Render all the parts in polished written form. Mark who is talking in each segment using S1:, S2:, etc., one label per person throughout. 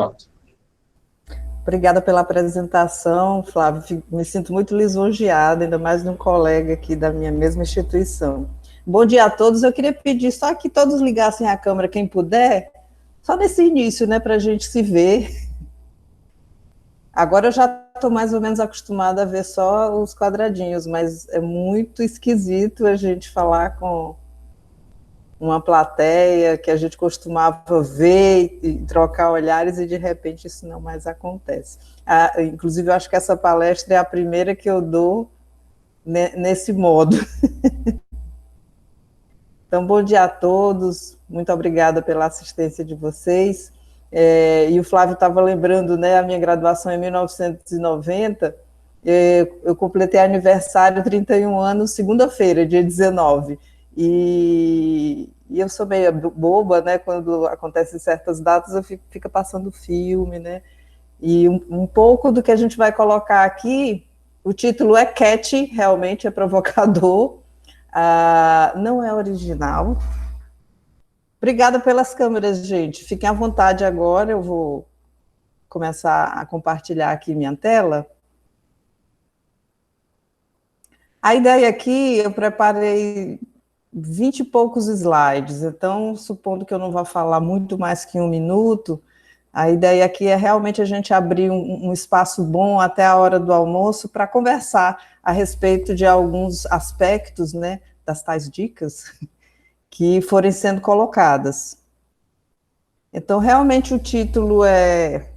S1: Pronto.
S2: Obrigada pela apresentação, Flávio. Me sinto muito lisonjeada, ainda mais de um colega aqui da minha mesma instituição. Bom dia a todos. Eu queria pedir só que todos ligassem a câmera, quem puder, só nesse início, né, para a gente se ver. Agora eu já estou mais ou menos acostumada a ver só os quadradinhos, mas é muito esquisito a gente falar com uma plateia que a gente costumava ver e trocar olhares, e de repente isso não mais acontece. Inclusive, eu acho que essa palestra é a primeira que eu dou nesse modo. Então, bom dia a todos, muito obrigada pela assistência de vocês. E o Flávio estava lembrando, né, a minha graduação em 1990, eu completei aniversário, 31 anos, segunda-feira, dia 19, e eu sou meio boba, né, quando acontecem certas datas, eu fico passando filme, né, e um pouco do que a gente vai colocar aqui, o título é catchy, realmente é provocador, não é original. Obrigada pelas câmeras, gente, fiquem à vontade agora, eu vou começar a compartilhar aqui minha tela. A ideia aqui, eu preparei 20 e poucos slides, então, supondo que eu não vá falar muito mais que 1 minuto, a ideia aqui é realmente a gente abrir um espaço bom até a hora do almoço para conversar a respeito de alguns aspectos, né, das tais dicas que forem sendo colocadas. Então, realmente o título é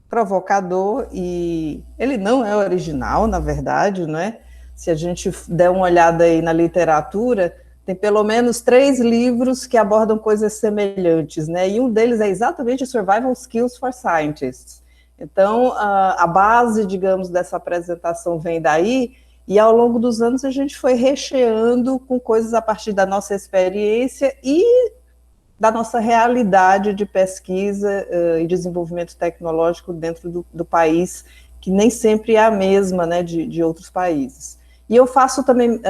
S2: provocador e ele não é original, na verdade, não é? Se a gente der uma olhada aí na literatura, tem pelo menos 3 livros que abordam coisas semelhantes, né? E um deles é exatamente Survival Skills for Scientists. Então, a base, digamos, dessa apresentação vem daí, e ao longo dos anos a gente foi recheando com coisas a partir da nossa experiência e da nossa realidade de pesquisa e desenvolvimento tecnológico dentro do país, que nem sempre é a mesma, né, de outros países. E eu faço também,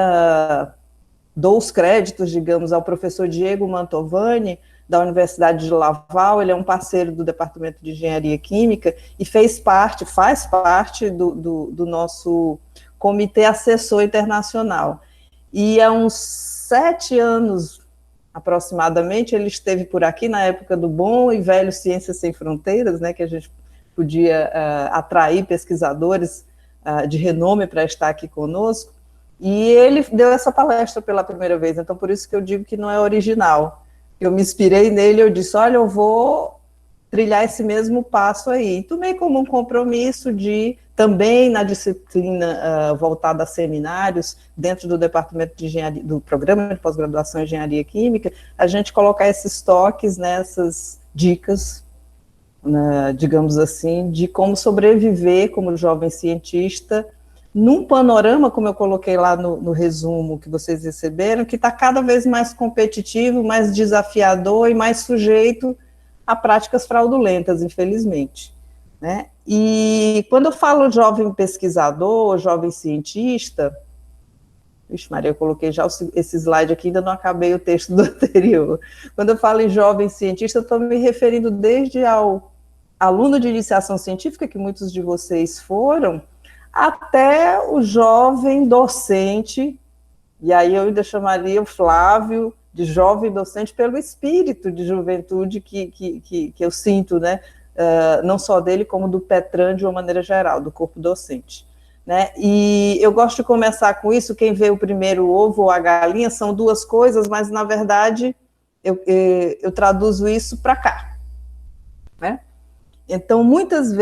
S2: dou os créditos, digamos, ao professor Diego Mantovani, da Universidade de Laval, ele é um parceiro do Departamento de Engenharia Química, e faz parte do nosso comitê assessor internacional. E há uns 7 anos, aproximadamente, ele esteve por aqui na época do bom e velho Ciências Sem Fronteiras, né, que a gente podia atrair pesquisadores de renome para estar aqui conosco, e ele deu essa palestra pela primeira vez, então por isso que eu digo que não é original. Eu me inspirei nele, eu disse, olha, eu vou trilhar esse mesmo passo aí. E tomei como um compromisso de, também na disciplina voltada a seminários, dentro do departamento de engenharia, do programa de pós-graduação em engenharia química, a gente colocar esses toques, nessas dicas, digamos assim, de como sobreviver como jovem cientista, num panorama, como eu coloquei lá no resumo que vocês receberam, que está cada vez mais competitivo, mais desafiador e mais sujeito a práticas fraudulentas, infelizmente, né? E quando eu falo jovem pesquisador, jovem cientista, vixe Maria, eu coloquei já esse slide aqui, ainda não acabei o texto do anterior. Quando eu falo em jovem cientista, eu estou me referindo desde ao aluno de iniciação científica, que muitos de vocês foram, até o jovem docente, e aí eu ainda chamaria o Flávio de jovem docente pelo espírito de juventude que eu sinto, né? Não só dele, como do Petran de uma maneira geral, do corpo docente. Né? E eu gosto de começar com isso, quem vê o primeiro ovo ou a galinha são duas coisas, mas na verdade eu traduzo isso para cá. Né? Então, muitas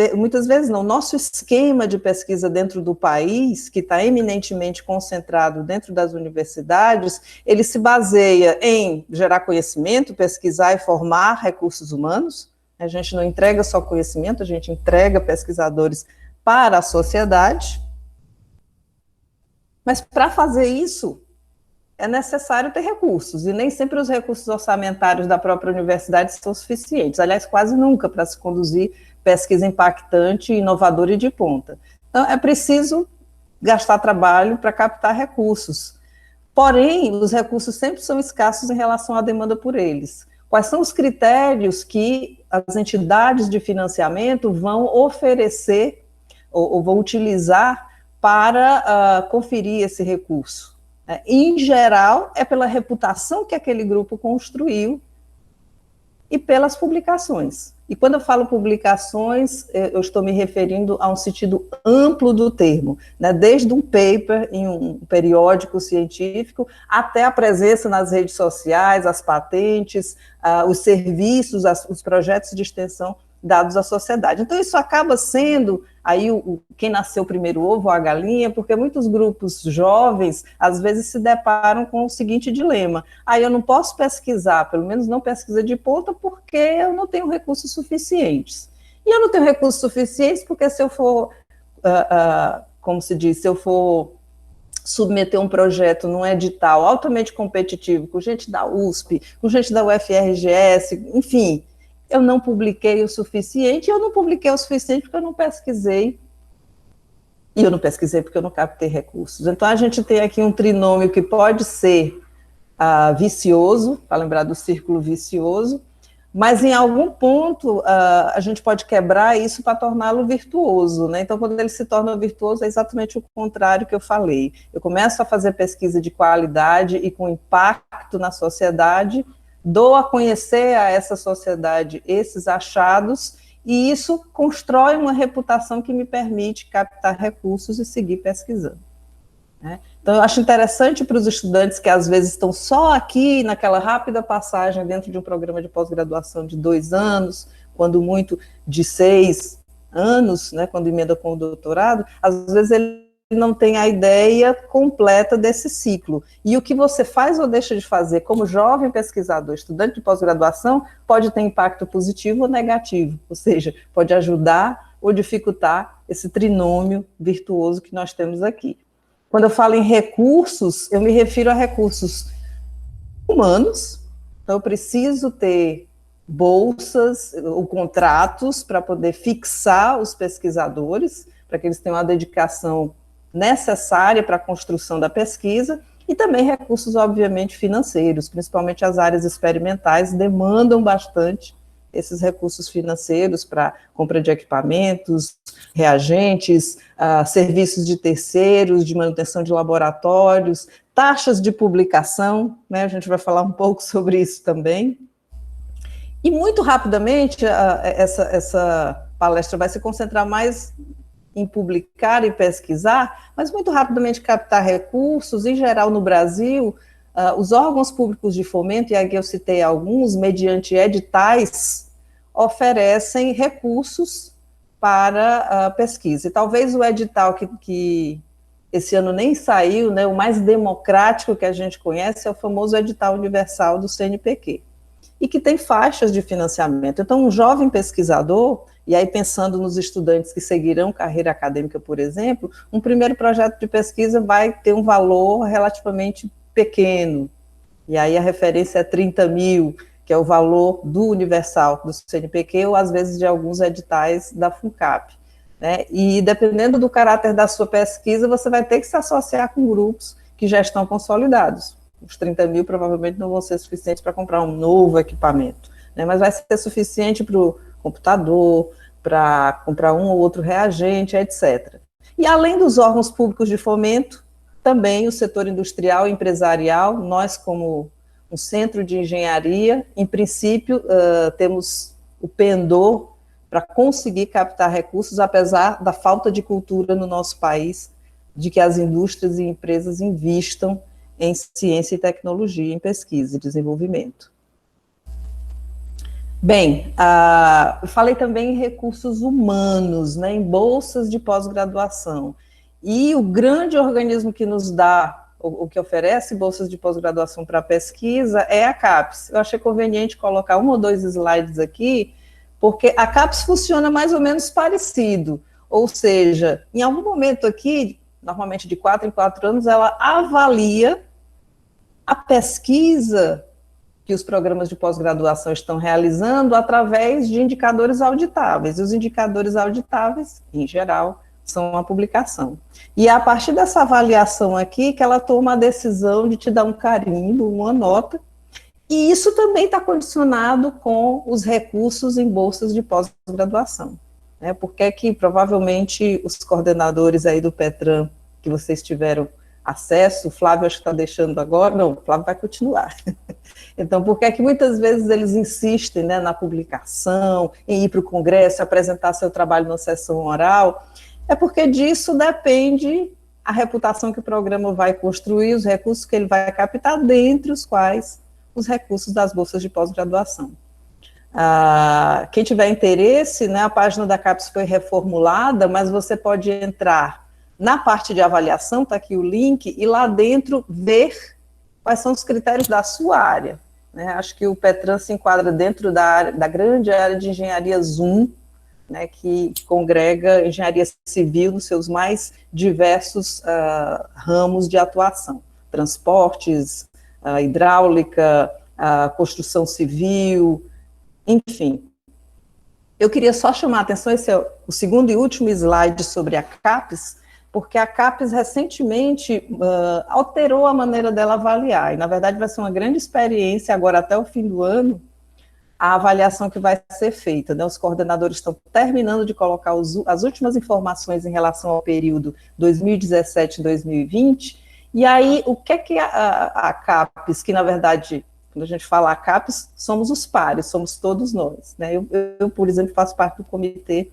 S2: vezes não, nosso esquema de pesquisa dentro do país, que está eminentemente concentrado dentro das universidades, ele se baseia em gerar conhecimento, pesquisar e formar recursos humanos. A gente não entrega só conhecimento, a gente entrega pesquisadores para a sociedade. Mas para fazer isso, é necessário ter recursos, e nem sempre os recursos orçamentários da própria universidade são suficientes, aliás, quase nunca, para se conduzir pesquisa impactante, inovadora e de ponta. Então, é preciso gastar trabalho para captar recursos. Porém, os recursos sempre são escassos em relação à demanda por eles. quais são os critérios que as entidades de financiamento vão oferecer ou vão utilizar para conferir esse recurso. Em geral, é pela reputação que aquele grupo construiu e pelas publicações. E quando eu falo publicações, eu estou me referindo a um sentido amplo do termo, né? Desde um paper em um periódico científico, até a presença nas redes sociais, as patentes, os serviços, os projetos de extensão dados à sociedade. Então, isso acaba sendo aí quem nasceu primeiro, o ovo ou a galinha, porque muitos grupos jovens, às vezes, se deparam com o seguinte dilema: eu não posso pesquisar, pelo menos não pesquisa de ponta, porque eu não tenho recursos suficientes. E eu não tenho recursos suficientes porque se eu for, como se diz, se eu for submeter um projeto num edital altamente competitivo, com gente da USP, com gente da UFRGS, enfim, eu não publiquei o suficiente, e eu não publiquei o suficiente porque eu não pesquisei, e eu não pesquisei porque eu não captei recursos. Então, a gente tem aqui um trinômio que pode ser vicioso, para lembrar do círculo vicioso, mas em algum ponto a gente pode quebrar isso para torná-lo virtuoso, né? Então, quando ele se torna virtuoso, é exatamente o contrário que eu falei. Eu começo a fazer pesquisa de qualidade e com impacto na sociedade, dou a conhecer a essa sociedade esses achados, e isso constrói uma reputação que me permite captar recursos e seguir pesquisando, né? Então, eu acho interessante para os estudantes que, às vezes, estão só aqui, naquela rápida passagem dentro de um programa de pós-graduação de 2 anos, quando muito de 6 anos, né, quando emenda com o doutorado, às vezes ele não tem a ideia completa desse ciclo. E o que você faz ou deixa de fazer como jovem pesquisador, estudante de pós-graduação, pode ter impacto positivo ou negativo, ou seja, pode ajudar ou dificultar esse trinômio virtuoso que nós temos aqui. Quando eu falo em recursos, eu me refiro a recursos humanos, então eu preciso ter bolsas ou contratos para poder fixar os pesquisadores, para que eles tenham a dedicação necessária para a construção da pesquisa, e também recursos, obviamente, financeiros, principalmente as áreas experimentais demandam bastante esses recursos financeiros para compra de equipamentos, reagentes, serviços de terceiros, de manutenção de laboratórios, taxas de publicação, né? A gente vai falar um pouco sobre isso também. E muito rapidamente, essa palestra vai se concentrar mais em publicar e pesquisar, mas muito rapidamente captar recursos. Em geral, no Brasil, os órgãos públicos de fomento, e aqui eu citei alguns, mediante editais, oferecem recursos para a pesquisa. E talvez o edital que esse ano nem saiu, né, o mais democrático que a gente conhece é o famoso edital universal do CNPq, e que tem faixas de financiamento. Então, um jovem pesquisador, e aí pensando nos estudantes que seguirão carreira acadêmica, por exemplo, um primeiro projeto de pesquisa vai ter um valor relativamente pequeno, e aí a referência é 30 mil, que é o valor do universal do CNPq, ou às vezes de alguns editais da FUNCAP, né? E dependendo do caráter da sua pesquisa, você vai ter que se associar com grupos que já estão consolidados. Os 30 mil provavelmente não vão ser suficientes para comprar um novo equipamento, né? Mas vai ser suficiente para o computador, para comprar um ou outro reagente, etc. E além dos órgãos públicos de fomento, também o setor industrial e empresarial, nós como um centro de engenharia, em princípio, temos o pendor para conseguir captar recursos, apesar da falta de cultura no nosso país, de que as indústrias e empresas investam em ciência e tecnologia, em pesquisa e desenvolvimento. Bem, eu falei também em recursos humanos, né, em bolsas de pós-graduação. E o grande organismo que nos dá, ou que oferece bolsas de pós-graduação para pesquisa, é a CAPES. Eu achei conveniente colocar 1 ou 2 slides aqui, porque a CAPES funciona mais ou menos parecido, ou seja, em algum momento aqui, normalmente de 4 em 4 anos, ela avalia a pesquisa que os programas de pós-graduação estão realizando através de indicadores auditáveis, e os indicadores auditáveis, em geral, são a publicação. E é a partir dessa avaliação aqui que ela toma a decisão de te dar um carimbo, uma nota, E isso também está condicionado com os recursos em bolsas de pós-graduação, né? Porque que provavelmente os coordenadores aí do Petram, que vocês tiveram acesso, o Flávio acho que está deixando agora, não, o Flávio vai continuar. Então, por que é que muitas vezes eles insistem, né, na publicação, em ir para o congresso, apresentar seu trabalho na sessão oral? É porque disso depende a reputação que o programa vai construir, os recursos que ele vai captar, dentre os quais os recursos das bolsas de pós-graduação. Quem tiver interesse, né, a página da CAPES foi reformulada, mas você pode entrar na parte de avaliação, está aqui o link, e lá dentro ver quais são os critérios da sua área. Né? Acho que o Petram se enquadra dentro da grande área de engenharia Zoom, né, que congrega engenharia civil nos seus mais diversos ramos de atuação, transportes, hidráulica, construção civil, enfim. Eu queria só chamar a atenção, esse é o segundo e último slide sobre a CAPES, porque a CAPES recentemente alterou a maneira dela avaliar, e na verdade vai ser uma grande experiência agora até o fim do ano, a avaliação que vai ser feita, né? Os coordenadores estão terminando de colocar as últimas informações em relação ao período 2017-2020, e aí o que é que a CAPES, que na verdade, quando a gente fala a CAPES, somos os pares, somos todos nós, né? Eu, por exemplo, faço parte do comitê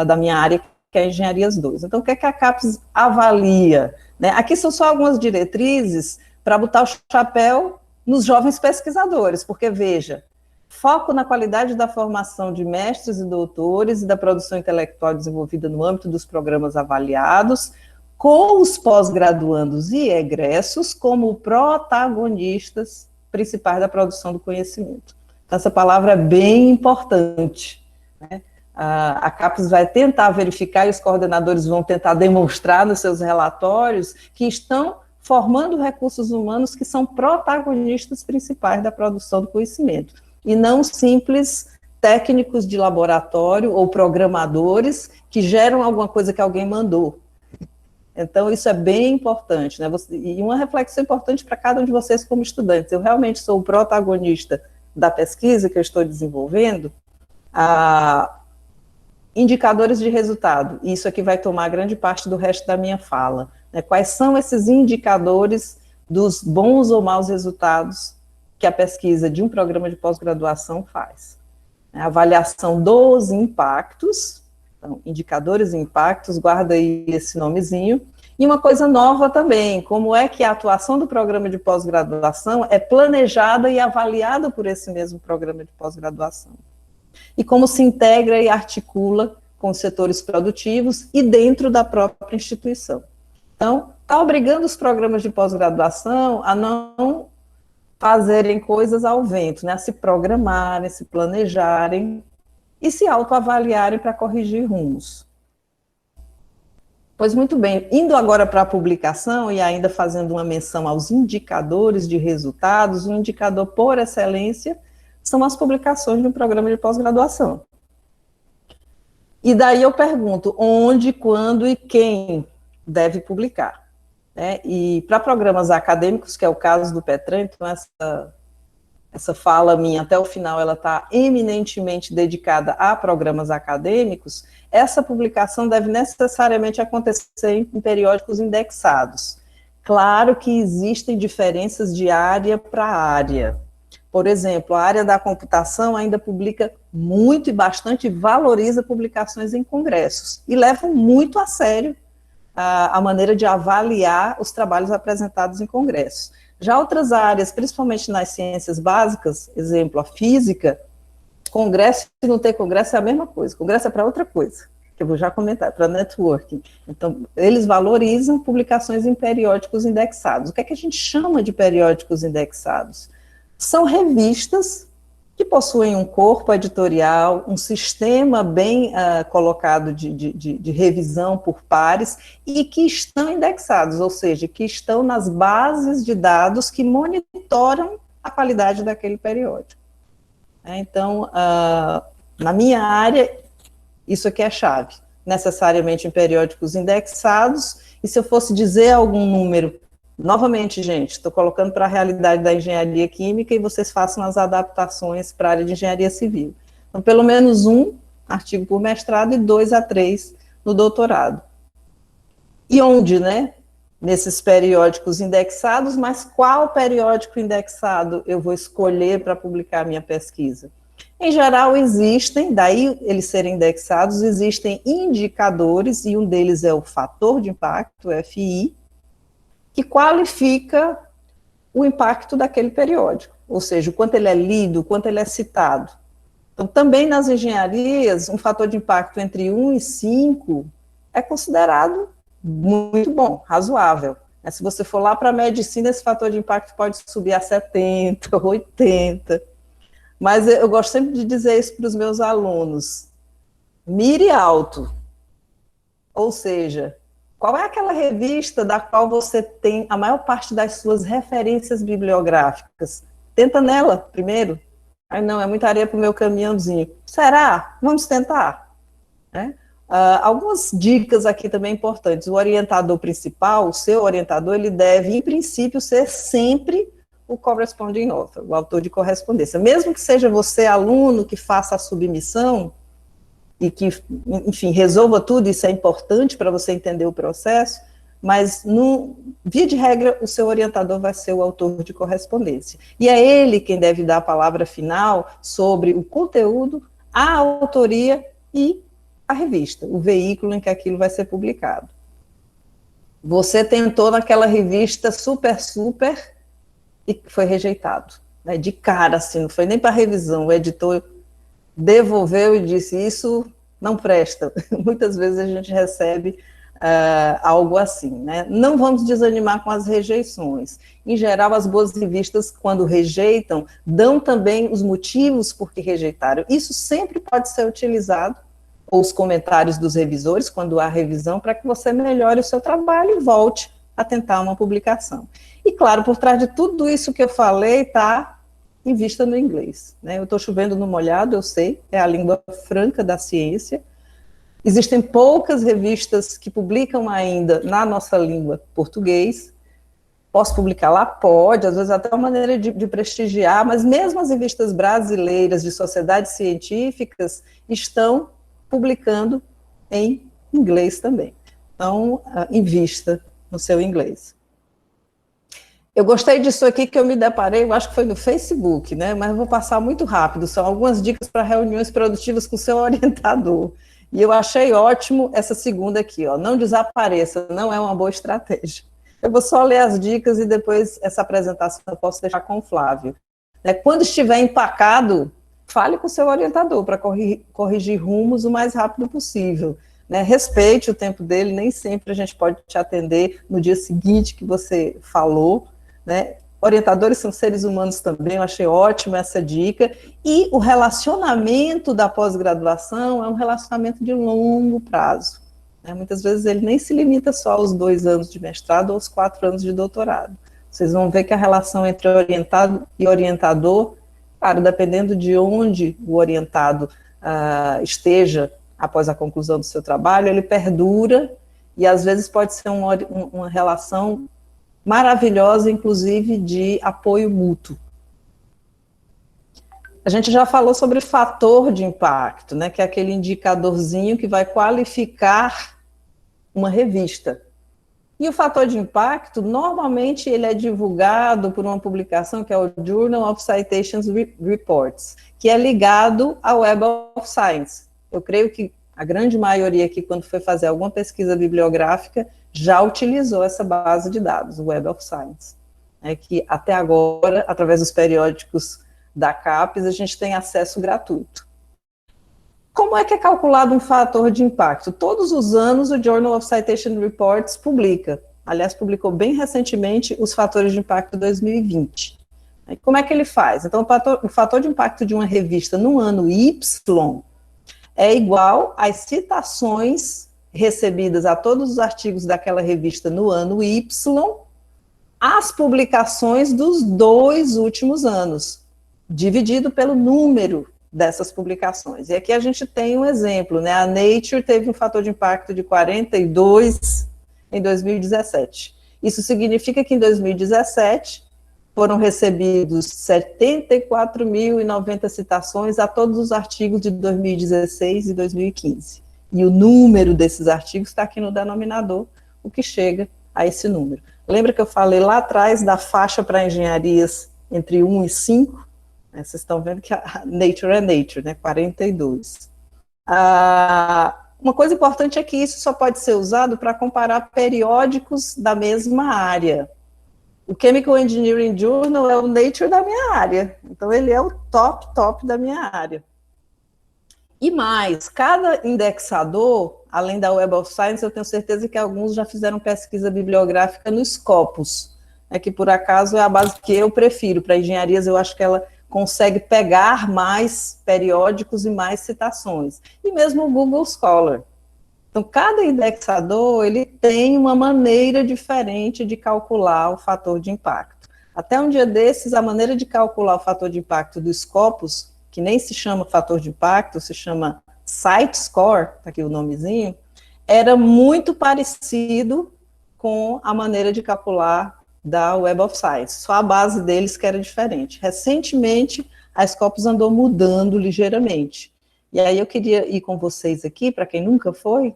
S2: da minha área, que é Engenharias 2. Então, o que é que a CAPES avalia? Né? Aqui são só algumas diretrizes para botar o chapéu nos jovens pesquisadores, porque, veja, foco na qualidade da formação de mestres e doutores e da produção intelectual desenvolvida no âmbito dos programas avaliados, com os pós-graduandos e egressos como protagonistas principais da produção do conhecimento. Então, essa palavra é bem importante, né? A CAPES vai tentar verificar, e os coordenadores vão tentar demonstrar nos seus relatórios que estão formando recursos humanos que são protagonistas principais da produção do conhecimento, e não simples técnicos de laboratório ou programadores que geram alguma coisa que alguém mandou. Então, isso é bem importante, né? E uma reflexão importante para cada um de vocês como estudantes. Eu realmente sou o protagonista da pesquisa que eu estou desenvolvendo, indicadores de resultado, e isso aqui vai tomar grande parte do resto da minha fala, né? Quais são esses indicadores dos bons ou maus resultados que a pesquisa de um programa de pós-graduação faz? A avaliação dos impactos, então, indicadores e impactos, guarda aí esse nomezinho, e uma coisa nova também, como é que a atuação do programa de pós-graduação é planejada e avaliada por esse mesmo programa de pós-graduação. E como se integra e articula com os setores produtivos e dentro da própria instituição. Então, está obrigando os programas de pós-graduação a não fazerem coisas ao vento, né? A se programarem, se planejarem e se autoavaliarem para corrigir rumos. Pois muito bem, indo agora para a publicação e ainda fazendo uma menção aos indicadores de resultados, um indicador por excelência são as publicações de um programa de pós-graduação. E daí eu pergunto, onde, quando e quem deve publicar? Né? E para programas acadêmicos, que é o caso do Petram, então essa fala minha até o final, ela está eminentemente dedicada a programas acadêmicos, essa publicação deve necessariamente acontecer em periódicos indexados. Claro que existem diferenças de área para área. Por exemplo, a área da computação ainda publica muito e bastante, valoriza publicações em congressos, e leva muito a sério a maneira de avaliar os trabalhos apresentados em congressos. Já outras áreas, principalmente nas ciências básicas, exemplo, a física, congresso e não ter congresso é a mesma coisa, congresso é para outra coisa, que eu vou já comentar, para networking. Então, eles valorizam publicações em periódicos indexados. O que é que a gente chama de periódicos indexados? São revistas que possuem um corpo editorial, um sistema bem colocado de revisão por pares e que estão indexados, ou seja, que estão nas bases de dados que monitoram a qualidade daquele periódico. Então, na minha área, isso aqui é chave, necessariamente em periódicos indexados, e se eu fosse dizer algum número Novamente, gente, estou colocando para a realidade da engenharia química e vocês façam as adaptações para a área de engenharia civil. Então, pelo menos um artigo por mestrado e 2 a 3 no doutorado. E onde, né? Nesses periódicos indexados, mas qual periódico indexado eu vou escolher para publicar a minha pesquisa? Em geral, existem, daí eles serem indexados, existem indicadores, e um deles é o fator de impacto, o FI, que qualifica o impacto daquele periódico, ou seja, o quanto ele é lido, o quanto ele é citado. Então, também nas engenharias, um fator de impacto entre 1 e 5 é considerado muito bom, razoável. Se você for lá para a medicina, esse fator de impacto pode subir a 70, 80. Mas eu gosto sempre de dizer isso para os meus alunos. Mire alto. Ou seja, qual é aquela revista da qual você tem a maior parte das suas referências bibliográficas? Tenta nela primeiro. Ai, não, é muita areia para o meu caminhãozinho. Será? Vamos tentar. Né? Algumas dicas aqui também importantes. O orientador principal, o seu orientador, ele deve, em princípio, ser sempre o corresponding author, o autor de correspondência. Mesmo que seja você, aluno, que faça a submissão e que, enfim, resolva tudo, isso é importante para você entender o processo, mas, via de regra, o seu orientador vai ser o autor de correspondência. E é ele quem deve dar a palavra final sobre o conteúdo, a autoria e a revista, o veículo em que aquilo vai ser publicado. Você tentou naquela revista super, e foi rejeitado, né, de cara, assim, não foi nem para revisão, o editor devolveu e disse, isso não presta. Muitas vezes a gente recebe algo assim, né? Não vamos desanimar com as rejeições. Em geral, as boas revistas, quando rejeitam, dão também os motivos por que rejeitaram. Isso sempre pode ser utilizado, ou os comentários dos revisores, quando há revisão, para que você melhore o seu trabalho e volte a tentar uma publicação. E, claro, por trás de tudo isso que eu falei, está invista no inglês. Né? Eu estou chovendo no molhado, eu sei, é a língua franca da ciência. Existem poucas revistas que publicam ainda na nossa língua português. Posso publicar lá? Pode, às vezes até uma maneira de prestigiar, mas mesmo as revistas brasileiras de sociedades científicas estão publicando em inglês também. Então, invista no seu inglês. Eu gostei disso aqui que eu me deparei, eu acho que foi no Facebook, né? Mas eu vou passar muito rápido, são algumas dicas para reuniões produtivas com o seu orientador. E eu achei ótimo essa segunda aqui, ó, não desapareça, não é uma boa estratégia. Eu vou só ler as dicas e depois essa apresentação eu posso deixar com o Flávio. Quando estiver empacado, fale com o seu orientador para corrigir rumos o mais rápido possível. Respeite o tempo dele, nem sempre a gente pode te atender no dia seguinte que você falou. Orientadores são seres humanos também, eu achei ótima essa dica, e o relacionamento da pós-graduação é um relacionamento de longo prazo, muitas vezes ele nem se limita só aos 2 anos de mestrado ou aos 4 anos de doutorado, vocês vão ver que a relação entre orientado e orientador, claro, dependendo de onde o orientado esteja após a conclusão do seu trabalho, ele perdura, e às vezes pode ser uma relação maravilhosa, inclusive, de apoio mútuo. A gente já falou sobre fator de impacto, que é aquele indicadorzinho que vai qualificar uma revista. E o fator de impacto, normalmente, ele é divulgado por uma publicação que é o Journal of Citations Reports, que é ligado ao Web of Science. Eu creio que a grande maioria aqui, quando foi fazer alguma pesquisa bibliográfica, já utilizou essa base de dados, o Web of Science, que até agora, através dos periódicos da CAPES, a gente tem acesso gratuito. Como é que é calculado um fator de impacto? Todos os anos o Journal of Citation Reports publica, aliás, publicou bem recentemente os fatores de impacto 2020. Como é que ele faz? Então, o fator de impacto de uma revista no ano Y é igual às citações recebidas a todos os artigos daquela revista no ano Y, as publicações dos 2 últimos anos, dividido pelo número dessas publicações. E aqui a gente tem um exemplo, a Nature teve um fator de impacto de 42 em 2017, Isso significa que em 2017 foram recebidos 74.090 citações a todos os artigos de 2016 e 2015. E o número desses artigos está aqui no denominador, o que chega a esse número. Lembra que eu falei lá atrás da faixa para engenharias entre 1 e 5? Vocês estão vendo que a Nature é Nature, né? 42. Uma coisa importante é que isso só pode ser usado para comparar periódicos da mesma área. O Chemical Engineering Journal é o Nature da minha área, então ele é o top da minha área. E mais, cada indexador, além da Web of Science, eu tenho certeza que alguns já fizeram pesquisa bibliográfica no Scopus, que por acaso é a base que eu prefiro. Para engenharias, eu acho que ela consegue pegar mais periódicos e mais citações. E mesmo o Google Scholar. Então, cada indexador, ele tem uma maneira diferente de calcular o fator de impacto. Até um dia desses, a maneira de calcular o fator de impacto do Scopus, que nem se chama fator de impacto, se chama Site Score, tá aqui o nomezinho, era muito parecido com a maneira de calcular da Web of Science, só a base deles que era diferente. Recentemente, a Scopus andou mudando ligeiramente. E aí eu queria ir com vocês aqui, para quem nunca foi,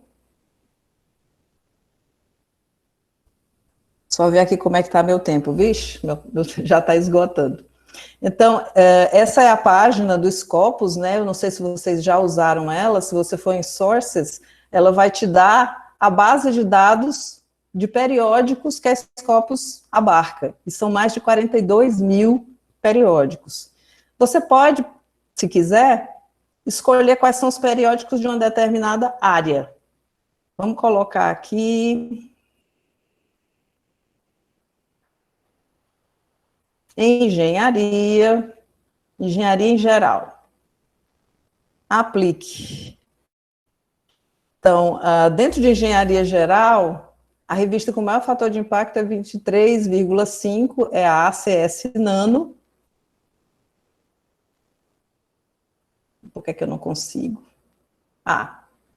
S2: só ver aqui como é que está meu tempo, vixe, já está esgotando. Então, essa é a página do Scopus, né? Eu não sei se vocês já usaram ela, se você for em Sources, ela vai te dar a base de dados de periódicos que a Scopus abarca, e são mais de 42 mil periódicos. Você pode, se quiser, escolher quais são os periódicos de uma determinada área. Vamos colocar aqui engenharia em geral. Aplique. Então, dentro de engenharia geral, a revista com maior fator de impacto é 23,5, é a ACS Nano. Por que eu não consigo?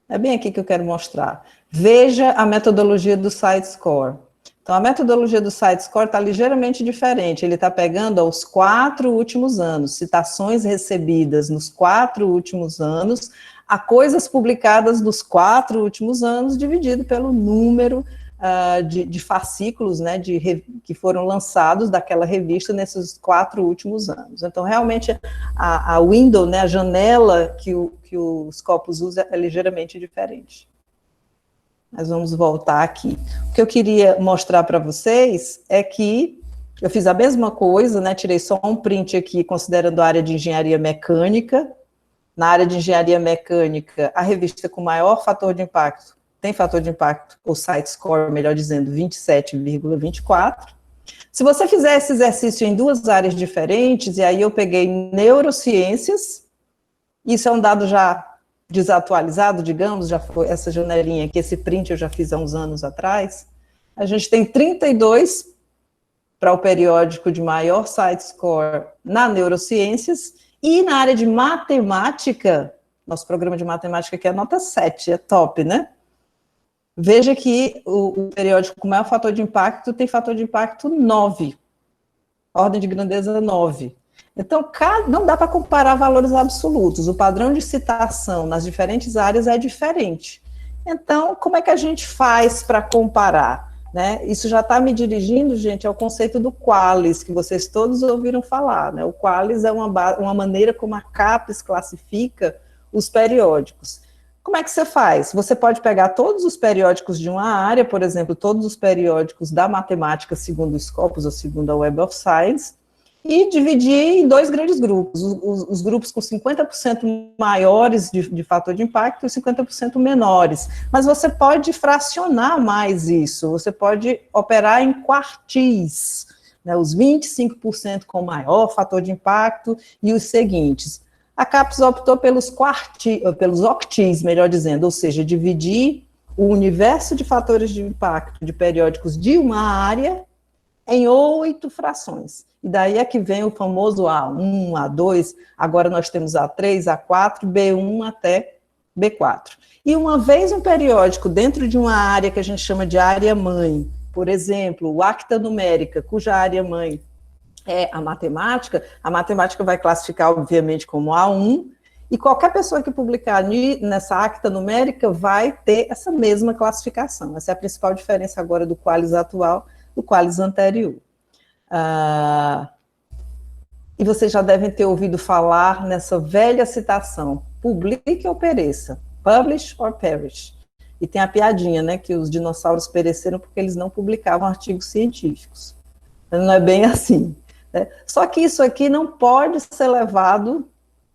S2: É bem aqui que eu quero mostrar. Veja a metodologia do SiteScore. Então, a metodologia do SiteScore está ligeiramente diferente. Ele está pegando os 4 últimos anos, citações recebidas nos 4 últimos anos, a coisas publicadas nos 4 últimos anos, dividido pelo número de fascículos, né, que foram lançados daquela revista nesses 4 últimos anos. Então, realmente, a window, né, a janela que o Scopus usa é ligeiramente diferente. Mas vamos voltar aqui. O que eu queria mostrar para vocês é que eu fiz a mesma coisa, né, tirei só um print aqui, considerando a área de engenharia mecânica. Na área de engenharia mecânica, a revista com maior fator de impacto, tem fator de impacto, ou SiteScore, melhor dizendo, 27,24. Se você fizer esse exercício em 2 áreas diferentes, e aí eu peguei neurociências, isso é um dado já desatualizado, digamos, já foi essa janelinha aqui, esse print eu já fiz há uns anos atrás, a gente tem 32 para o periódico de maior SiteScore na neurociências, e na área de matemática, nosso programa de matemática aqui é nota 7, é top, né? Veja que o periódico com maior fator de impacto tem fator de impacto 9, ordem de grandeza 9. Então, não dá para comparar valores absolutos, o padrão de citação nas diferentes áreas é diferente. Então, como é que a gente faz para comparar? Né? Isso já está me dirigindo, gente, ao conceito do QALYS, que vocês todos ouviram falar. Né? O QALYS é uma maneira como a CAPES classifica os periódicos. Como é que você faz? Você pode pegar todos os periódicos de uma área, por exemplo, todos os periódicos da matemática segundo o Scopus ou segundo a Web of Science, e dividir em 2 grandes grupos, os grupos com 50% maiores de fator de impacto e 50% menores. Mas você pode fracionar mais isso, você pode operar em quartis, né, os 25% com maior fator de impacto e os seguintes. A CAPES optou pelos octis, melhor dizendo, ou seja, dividir o universo de fatores de impacto de periódicos de uma área em 8 frações. E daí é que vem o famoso A1, A2, agora nós temos A3, A4, B1 até B4. E uma vez um periódico dentro de uma área que a gente chama de área mãe, por exemplo, o Acta Numérica, cuja área mãe é a matemática vai classificar, obviamente, como A1, e qualquer pessoa que publicar nessa Acta Numérica vai ter essa mesma classificação. Essa é a principal diferença agora do Qualis atual do Qualis anterior. E vocês já devem ter ouvido falar nessa velha citação, publique ou pereça, publish or perish. E tem a piadinha, né, que os dinossauros pereceram porque eles não publicavam artigos científicos. Não é bem assim, né? Só que isso aqui não pode ser levado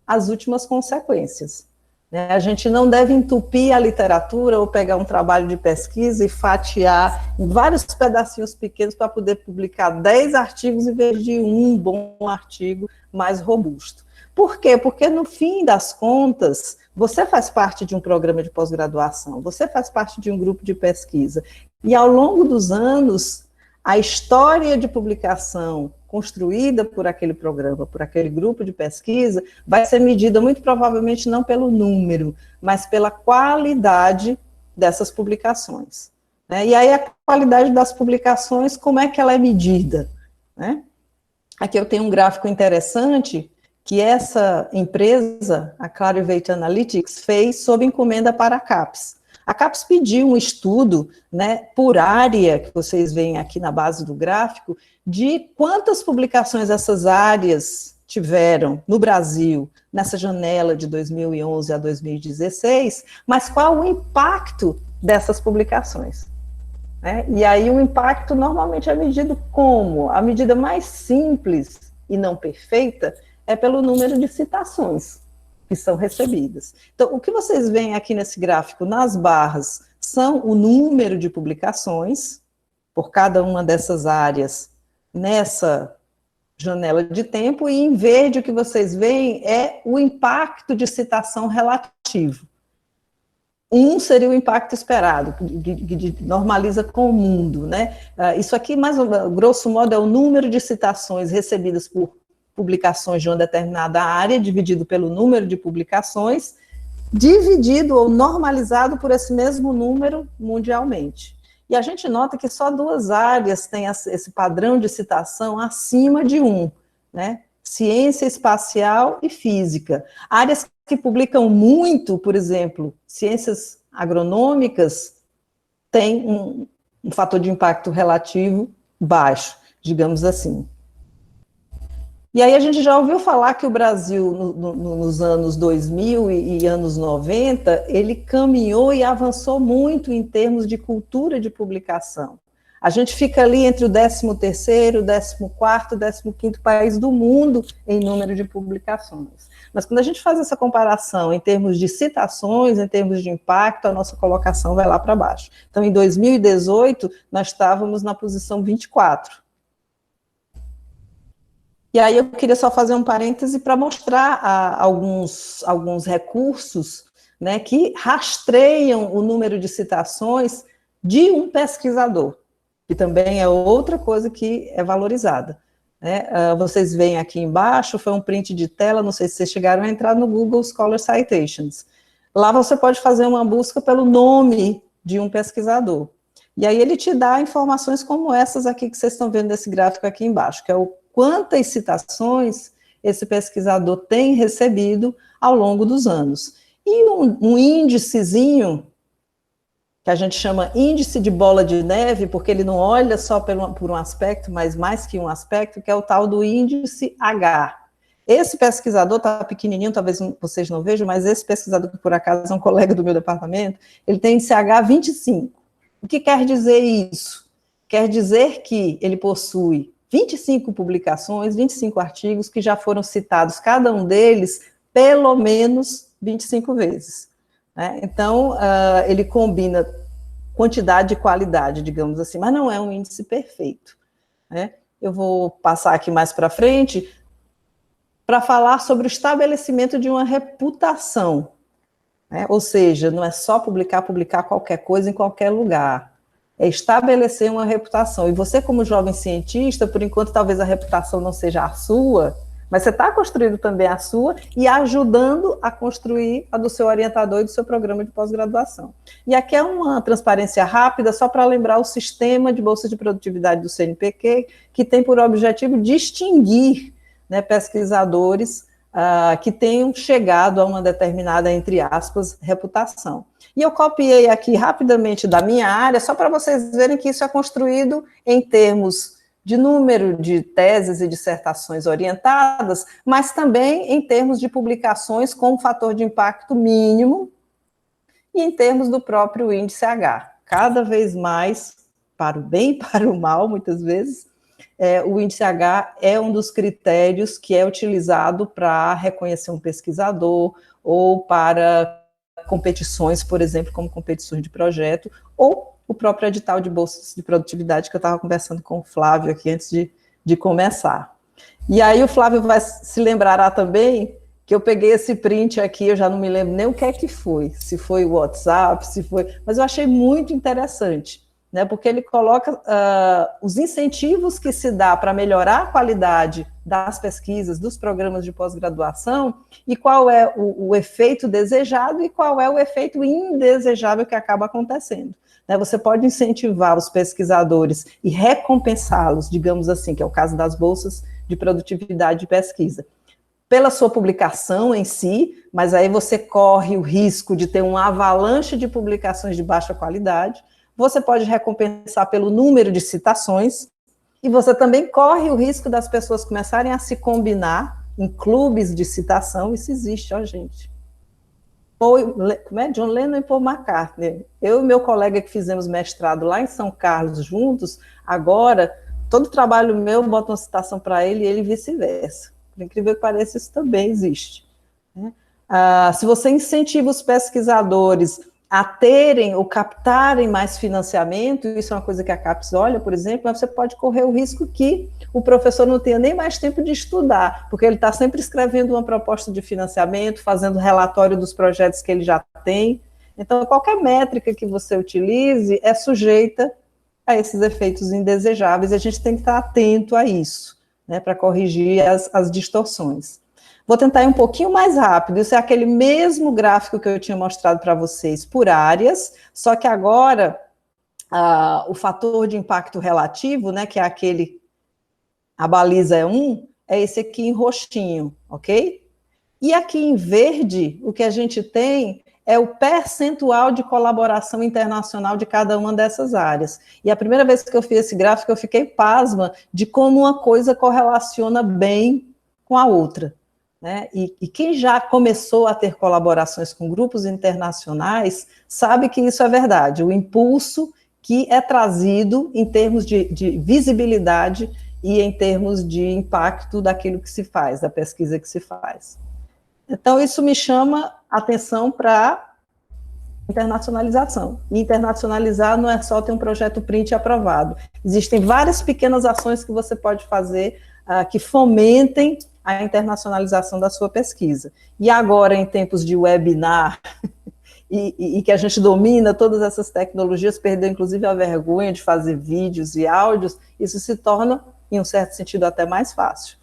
S2: às últimas consequências, né? A gente não deve entupir a literatura ou pegar um trabalho de pesquisa e fatiar em vários pedacinhos pequenos para poder publicar 10 artigos em vez de um bom artigo mais robusto. Por quê? Porque, no fim das contas, você faz parte de um programa de pós-graduação, você faz parte de um grupo de pesquisa, e ao longo dos anos, a história de publicação construída por aquele programa, por aquele grupo de pesquisa, vai ser medida muito provavelmente não pelo número, mas pela qualidade dessas publicações, né? E aí a qualidade das publicações, como é que ela é medida, né? Aqui eu tenho um gráfico interessante que essa empresa, a Clarivate Analytics, fez sob encomenda para a CAPES. A CAPES pediu um estudo, né, por área, que vocês veem aqui na base do gráfico, de quantas publicações essas áreas tiveram no Brasil, nessa janela de 2011 a 2016, mas qual o impacto dessas publicações, né? E aí o impacto normalmente é medido como? A medida mais simples e não perfeita é pelo número de citações que são recebidas. Então, o que vocês veem aqui nesse gráfico, nas barras, são o número de publicações por cada uma dessas áreas nessa janela de tempo, e em verde o que vocês veem é o impacto de citação relativo. Um seria o impacto esperado, que normaliza com o mundo, né? Isso aqui, mais grosso modo, é o número de citações recebidas por publicações de uma determinada área, dividido pelo número de publicações, dividido ou normalizado por esse mesmo número mundialmente. E a gente nota que só 2 áreas têm esse padrão de citação acima de 1, né? Ciência espacial e física. Áreas que publicam muito, por exemplo, ciências agronômicas, têm um fator de impacto relativo baixo, digamos assim. E aí a gente já ouviu falar que o Brasil, nos anos 2000 e anos 90, ele caminhou e avançou muito em termos de cultura de publicação. A gente fica ali entre o 13º, 14º, 15º país do mundo em número de publicações. Mas quando a gente faz essa comparação em termos de citações, em termos de impacto, a nossa colocação vai lá para baixo. Então, em 2018, nós estávamos na posição 24. E aí eu queria só fazer um parêntese para mostrar alguns recursos, né, que rastreiam o número de citações de um pesquisador, que também é outra coisa que é valorizada, né? Vocês veem aqui embaixo, foi um print de tela, não sei se vocês chegaram a entrar no Google Scholar Citations. Lá você pode fazer uma busca pelo nome de um pesquisador. E aí ele te dá informações como essas aqui que vocês estão vendo nesse gráfico aqui embaixo, que é o quantas citações esse pesquisador tem recebido ao longo dos anos. E um índicezinho, que a gente chama índice de bola de neve, porque ele não olha só por um aspecto, mas mais que um aspecto, que é o tal do índice H. Esse pesquisador está pequenininho, talvez vocês não vejam, mas esse pesquisador, que por acaso é um colega do meu departamento, ele tem índice H 25. O que quer dizer isso? Quer dizer que ele possui 25 publicações, 25 artigos que já foram citados, cada um deles, pelo menos 25 vezes, né? Então, ele combina quantidade e qualidade, digamos assim, mas não é um índice perfeito, né? Eu vou passar aqui mais para frente para falar sobre o estabelecimento de uma reputação, né? Ou seja, não é só publicar qualquer coisa em qualquer lugar. É estabelecer uma reputação. E você, como jovem cientista, por enquanto talvez a reputação não seja a sua, mas você está construindo também a sua e ajudando a construir a do seu orientador e do seu programa de pós-graduação. E aqui é uma transparência rápida, só para lembrar o sistema de bolsa de produtividade do CNPq, que tem por objetivo distinguir, né, pesquisadores que tenham chegado a uma determinada, entre aspas, reputação. E eu copiei aqui rapidamente da minha área, só para vocês verem que isso é construído em termos de número de teses e dissertações orientadas, mas também em termos de publicações com um fator de impacto mínimo e em termos do próprio índice H. Cada vez mais, para o bem e para o mal, muitas vezes, o índice H é um dos critérios que é utilizado para reconhecer um pesquisador ou para competições, por exemplo, como competições de projeto, ou o próprio edital de bolsas de produtividade que eu estava conversando com o Flávio aqui antes de começar. E aí o Flávio vai se lembrará também que eu peguei esse print aqui, eu já não me lembro nem o que é que foi, se foi o WhatsApp, se foi... Mas eu achei muito interessante, né, porque ele coloca os incentivos que se dá para melhorar a qualidade das pesquisas, dos programas de pós-graduação, e qual é o efeito desejado e qual é o efeito indesejável que acaba acontecendo. Né, você pode incentivar os pesquisadores e recompensá-los, digamos assim, que é o caso das bolsas de produtividade de pesquisa, pela sua publicação em si, mas aí você corre o risco de ter uma avalanche de publicações de baixa qualidade. Você pode recompensar pelo número de citações, e você também corre o risco das pessoas começarem a se combinar em clubes de citação. Isso existe, ó, gente. Como é? John Lennon e Paul McCartney. Eu e meu colega que fizemos mestrado lá em São Carlos juntos, agora, todo trabalho meu bota uma citação para ele e ele vice-versa. Por incrível que pareça, isso também existe. Né? Se você incentiva os pesquisadores a terem ou captarem mais financiamento, isso é uma coisa que a CAPES olha, por exemplo, mas você pode correr o risco que o professor não tenha nem mais tempo de estudar, porque ele está sempre escrevendo uma proposta de financiamento, fazendo relatório dos projetos que ele já tem. Então, qualquer métrica que você utilize é sujeita a esses efeitos indesejáveis, e a gente tem que estar atento a isso, né, para corrigir as distorções. Vou tentar ir um pouquinho mais rápido. Isso é aquele mesmo gráfico que eu tinha mostrado para vocês por áreas, só que agora o fator de impacto relativo, né, que é aquele, a baliza é 1, é esse aqui em roxinho, ok? E aqui em verde, o que a gente tem é o percentual de colaboração internacional de cada uma dessas áreas. E a primeira vez que eu fiz esse gráfico, eu fiquei pasma de como uma coisa correlaciona bem com a outra. Né? E quem já começou a ter colaborações com grupos internacionais sabe que isso é verdade, o impulso que é trazido em termos de visibilidade e em termos de impacto daquilo que se faz, da pesquisa que se faz. Então, isso me chama a atenção para internacionalização. E internacionalizar não é só ter um projeto print aprovado. Existem várias pequenas ações que você pode fazer que fomentem a internacionalização da sua pesquisa. E agora, em tempos de webinar, e que a gente domina todas essas tecnologias, perdeu inclusive a vergonha de fazer vídeos e áudios, isso se torna, em um certo sentido, até mais fácil.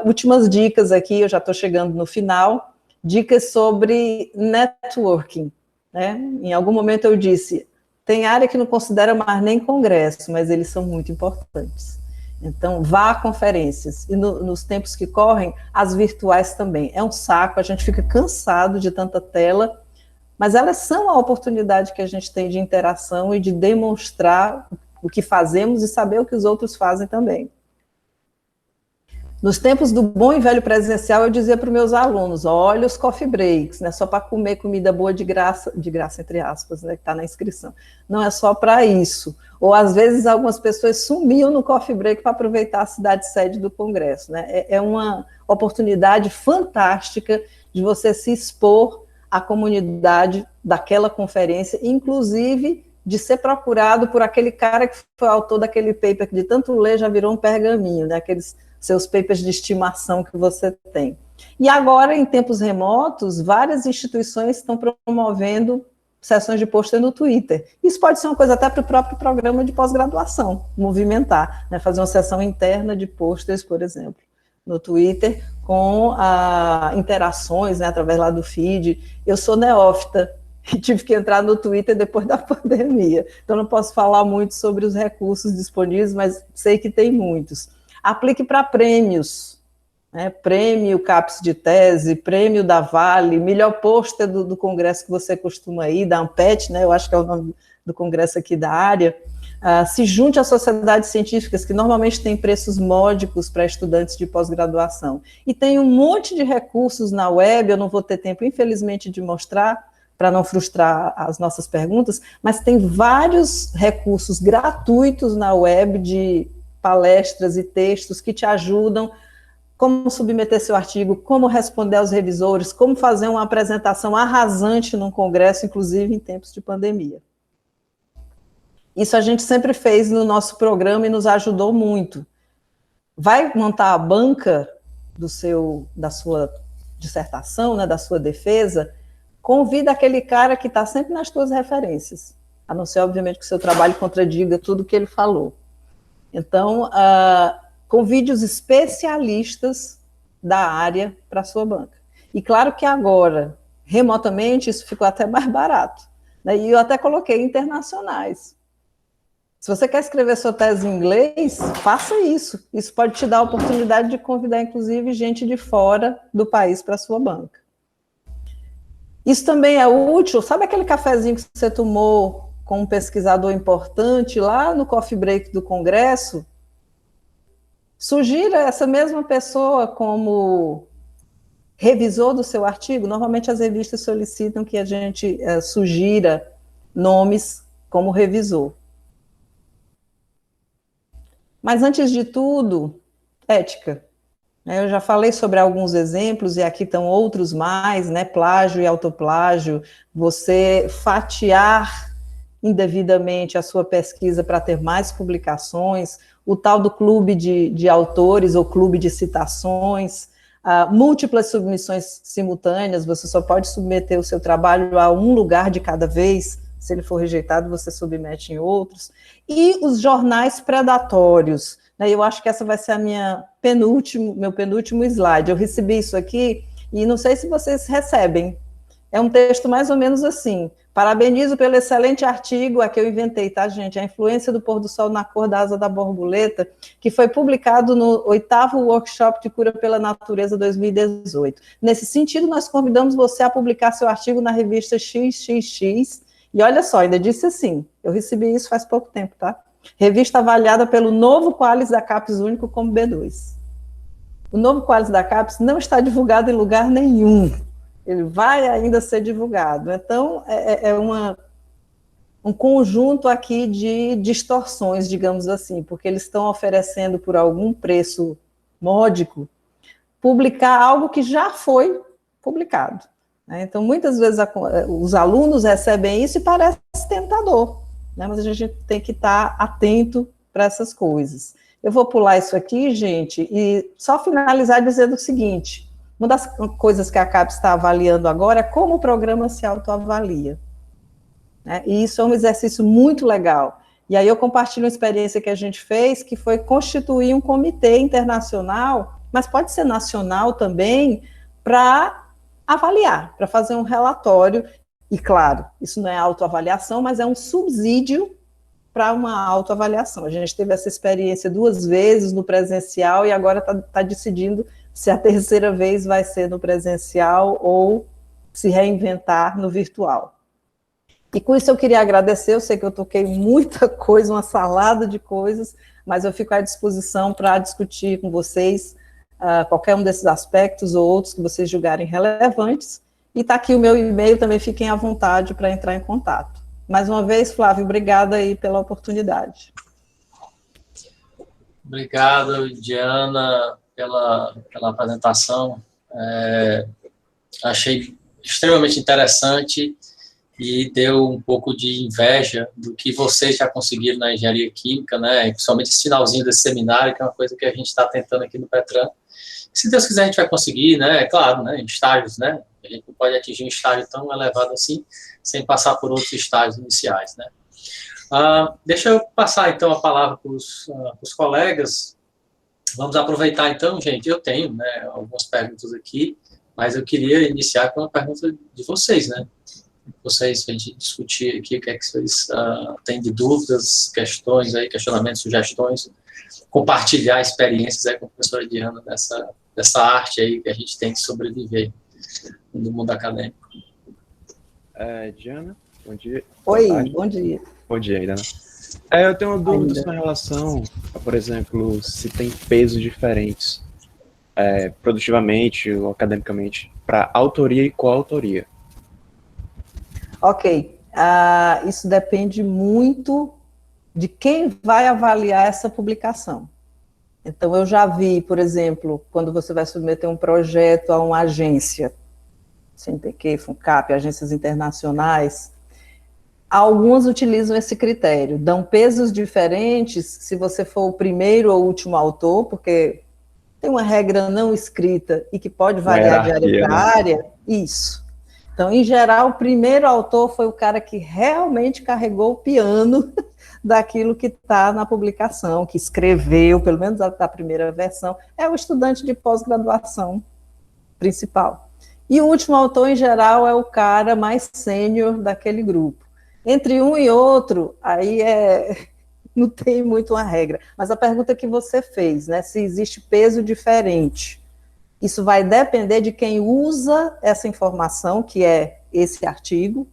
S2: Últimas dicas aqui, eu já estou chegando no final, dicas sobre networking. Né? Em algum momento eu disse, tem área que não considera mais nem congresso, mas eles são muito importantes. Então, vá a conferências, e nos tempos que correm, as virtuais também. É um saco, a gente fica cansado de tanta tela, mas elas são a oportunidade que a gente tem de interação e de demonstrar o que fazemos e saber o que os outros fazem também. Nos tempos do bom e velho presencial, eu dizia para os meus alunos, olha os coffee breaks, não é só para comer comida boa de graça entre aspas, né, que está na inscrição. Não é só para isso. Ou, às vezes, algumas pessoas sumiam no coffee break para aproveitar a cidade sede do congresso. Né? É uma oportunidade fantástica de você se expor à comunidade daquela conferência, inclusive de ser procurado por aquele cara que foi autor daquele paper que de tanto ler já virou um pergaminho, né? Aqueles seus papers de estimação que você tem. E agora, em tempos remotos, várias instituições estão promovendo sessões de pôster no Twitter. Isso pode ser uma coisa até para o próprio programa de pós-graduação, movimentar, né? Fazer uma sessão interna de pôsteres, por exemplo. no Twitter com interações, né, através lá do feed. Eu sou neófita e tive que entrar no Twitter depois da pandemia, então não posso falar muito sobre os recursos disponíveis, mas sei que tem muitos. Aplique para prêmios, né, prêmio CAPES de tese, prêmio da Vale, melhor pôster do congresso que você costuma ir, da Ampet, né, eu acho que é o nome do congresso aqui da área. Se junte às sociedades científicas, que normalmente têm preços módicos para estudantes de pós-graduação. E tem um monte de recursos na web, eu não vou ter tempo, infelizmente, de mostrar, para não frustrar as nossas perguntas, mas tem vários recursos gratuitos na web de palestras e textos que te ajudam como submeter seu artigo, como responder aos revisores, como fazer uma apresentação arrasante num congresso, inclusive em tempos de pandemia. Isso a gente sempre fez no nosso programa e nos ajudou muito. Vai montar a banca da sua dissertação, né, da sua defesa, convida aquele cara que está sempre nas suas referências, a não ser, obviamente, que o seu trabalho contradiga tudo que ele falou. Então, convide os especialistas da área para a sua banca. E claro que agora, remotamente, isso ficou até mais barato, né? E eu até coloquei internacionais. Se você quer escrever sua tese em inglês, faça isso. Isso pode te dar a oportunidade de convidar, inclusive, gente de fora do país para a sua banca. Isso também é útil. Sabe aquele cafezinho que você tomou com um pesquisador importante lá no coffee break do Congresso? Sugira essa mesma pessoa como revisor do seu artigo. Normalmente as revistas solicitam que a gente sugira nomes como revisor. Mas, antes de tudo, ética. Eu já falei sobre alguns exemplos, e aqui estão outros mais, né? Plágio e autoplágio, você fatiar indevidamente a sua pesquisa para ter mais publicações, o tal do clube de autores ou clube de citações, múltiplas submissões simultâneas, você só pode submeter o seu trabalho a um lugar de cada vez. Se ele for rejeitado, você submete em outros. E os jornais predatórios, né? Eu acho que essa vai ser meu penúltimo slide. Eu recebi isso aqui, e não sei se vocês recebem. É um texto mais ou menos assim: parabenizo pelo excelente artigo, que eu inventei, tá, gente? A influência do pôr do sol na cor da asa da borboleta, que foi publicado no 8º Workshop de Cura pela Natureza 2018. Nesse sentido, nós convidamos você a publicar seu artigo na revista XXX. E olha só, ainda disse assim, eu recebi isso faz pouco tempo, tá? Revista avaliada pelo novo Qualis da CAPES Único como B2. O novo Qualis da CAPES não está divulgado em lugar nenhum. Ele vai ainda ser divulgado. Então, é um conjunto aqui de distorções, digamos assim, porque eles estão oferecendo por algum preço módico publicar algo que já foi publicado. Então, muitas vezes os alunos recebem isso e parece tentador, né? Mas a gente tem que estar atento para essas coisas. Eu vou pular isso aqui, gente, e só finalizar dizendo o seguinte: uma das coisas que a CAPES está avaliando agora é como o programa se autoavalia, né? E isso é um exercício muito legal. E aí eu compartilho uma experiência que a gente fez, que foi constituir um comitê internacional, mas pode ser nacional também, para avaliar, para fazer um relatório. E, claro, isso não é autoavaliação, mas é um subsídio para uma autoavaliação. A gente teve essa experiência 2 vezes no presencial e agora está decidindo se a 3ª vez vai ser no presencial ou se reinventar no virtual. E com isso eu queria agradecer, eu sei que eu toquei muita coisa, uma salada de coisas, mas eu fico à disposição para discutir com vocês qualquer um desses aspectos ou outros que vocês julgarem relevantes. E está aqui o meu e-mail, também fiquem à vontade para entrar em contato. Mais uma vez, Flávio, obrigada aí pela oportunidade.
S1: Obrigado, Diana, pela apresentação. Achei extremamente interessante e deu um pouco de inveja do que vocês já conseguiram na engenharia química, né? Principalmente esse finalzinho desse seminário, que é uma coisa que a gente está tentando aqui no Petran. Se Deus quiser, a gente vai conseguir, né? É claro, né? Em estágios, né? A gente não pode atingir um estágio tão elevado assim, sem passar por outros estágios iniciais, né? Deixa eu passar, então, a palavra para os colegas. Vamos aproveitar então, gente. Eu tenho, né, algumas perguntas aqui, mas eu queria iniciar com uma pergunta de vocês, né? Vocês, para a gente discutir aqui o que é que vocês têm de dúvidas, questões, aí, questionamentos, sugestões, compartilhar experiências aí com a professora Diana dessa arte aí que a gente tem de sobreviver no mundo acadêmico.
S3: Diana, bom dia.
S2: Oi, bom dia.
S3: Bom dia ainda, né? Eu tenho uma dúvida com relação a, por exemplo, se tem pesos diferentes, produtivamente ou academicamente, para autoria e coautoria.
S2: Ok, isso depende muito de quem vai avaliar essa publicação. Então, eu já vi, por exemplo, quando você vai submeter um projeto a uma agência, CNPq, FUNCAP, agências internacionais, algumas utilizam esse critério, dão pesos diferentes se você for o primeiro ou último autor, porque tem uma regra não escrita e que pode variar de área para área, isso. Então, em geral, o primeiro autor foi o cara que realmente carregou o piano daquilo que está na publicação, que escreveu, pelo menos a primeira versão, é o estudante de pós-graduação principal. E o último autor, em geral, é o cara mais sênior daquele grupo. Entre um e outro, aí não tem muito uma regra. Mas a pergunta que você fez, né, se existe peso diferente, isso vai depender de quem usa essa informação, que é esse artigo,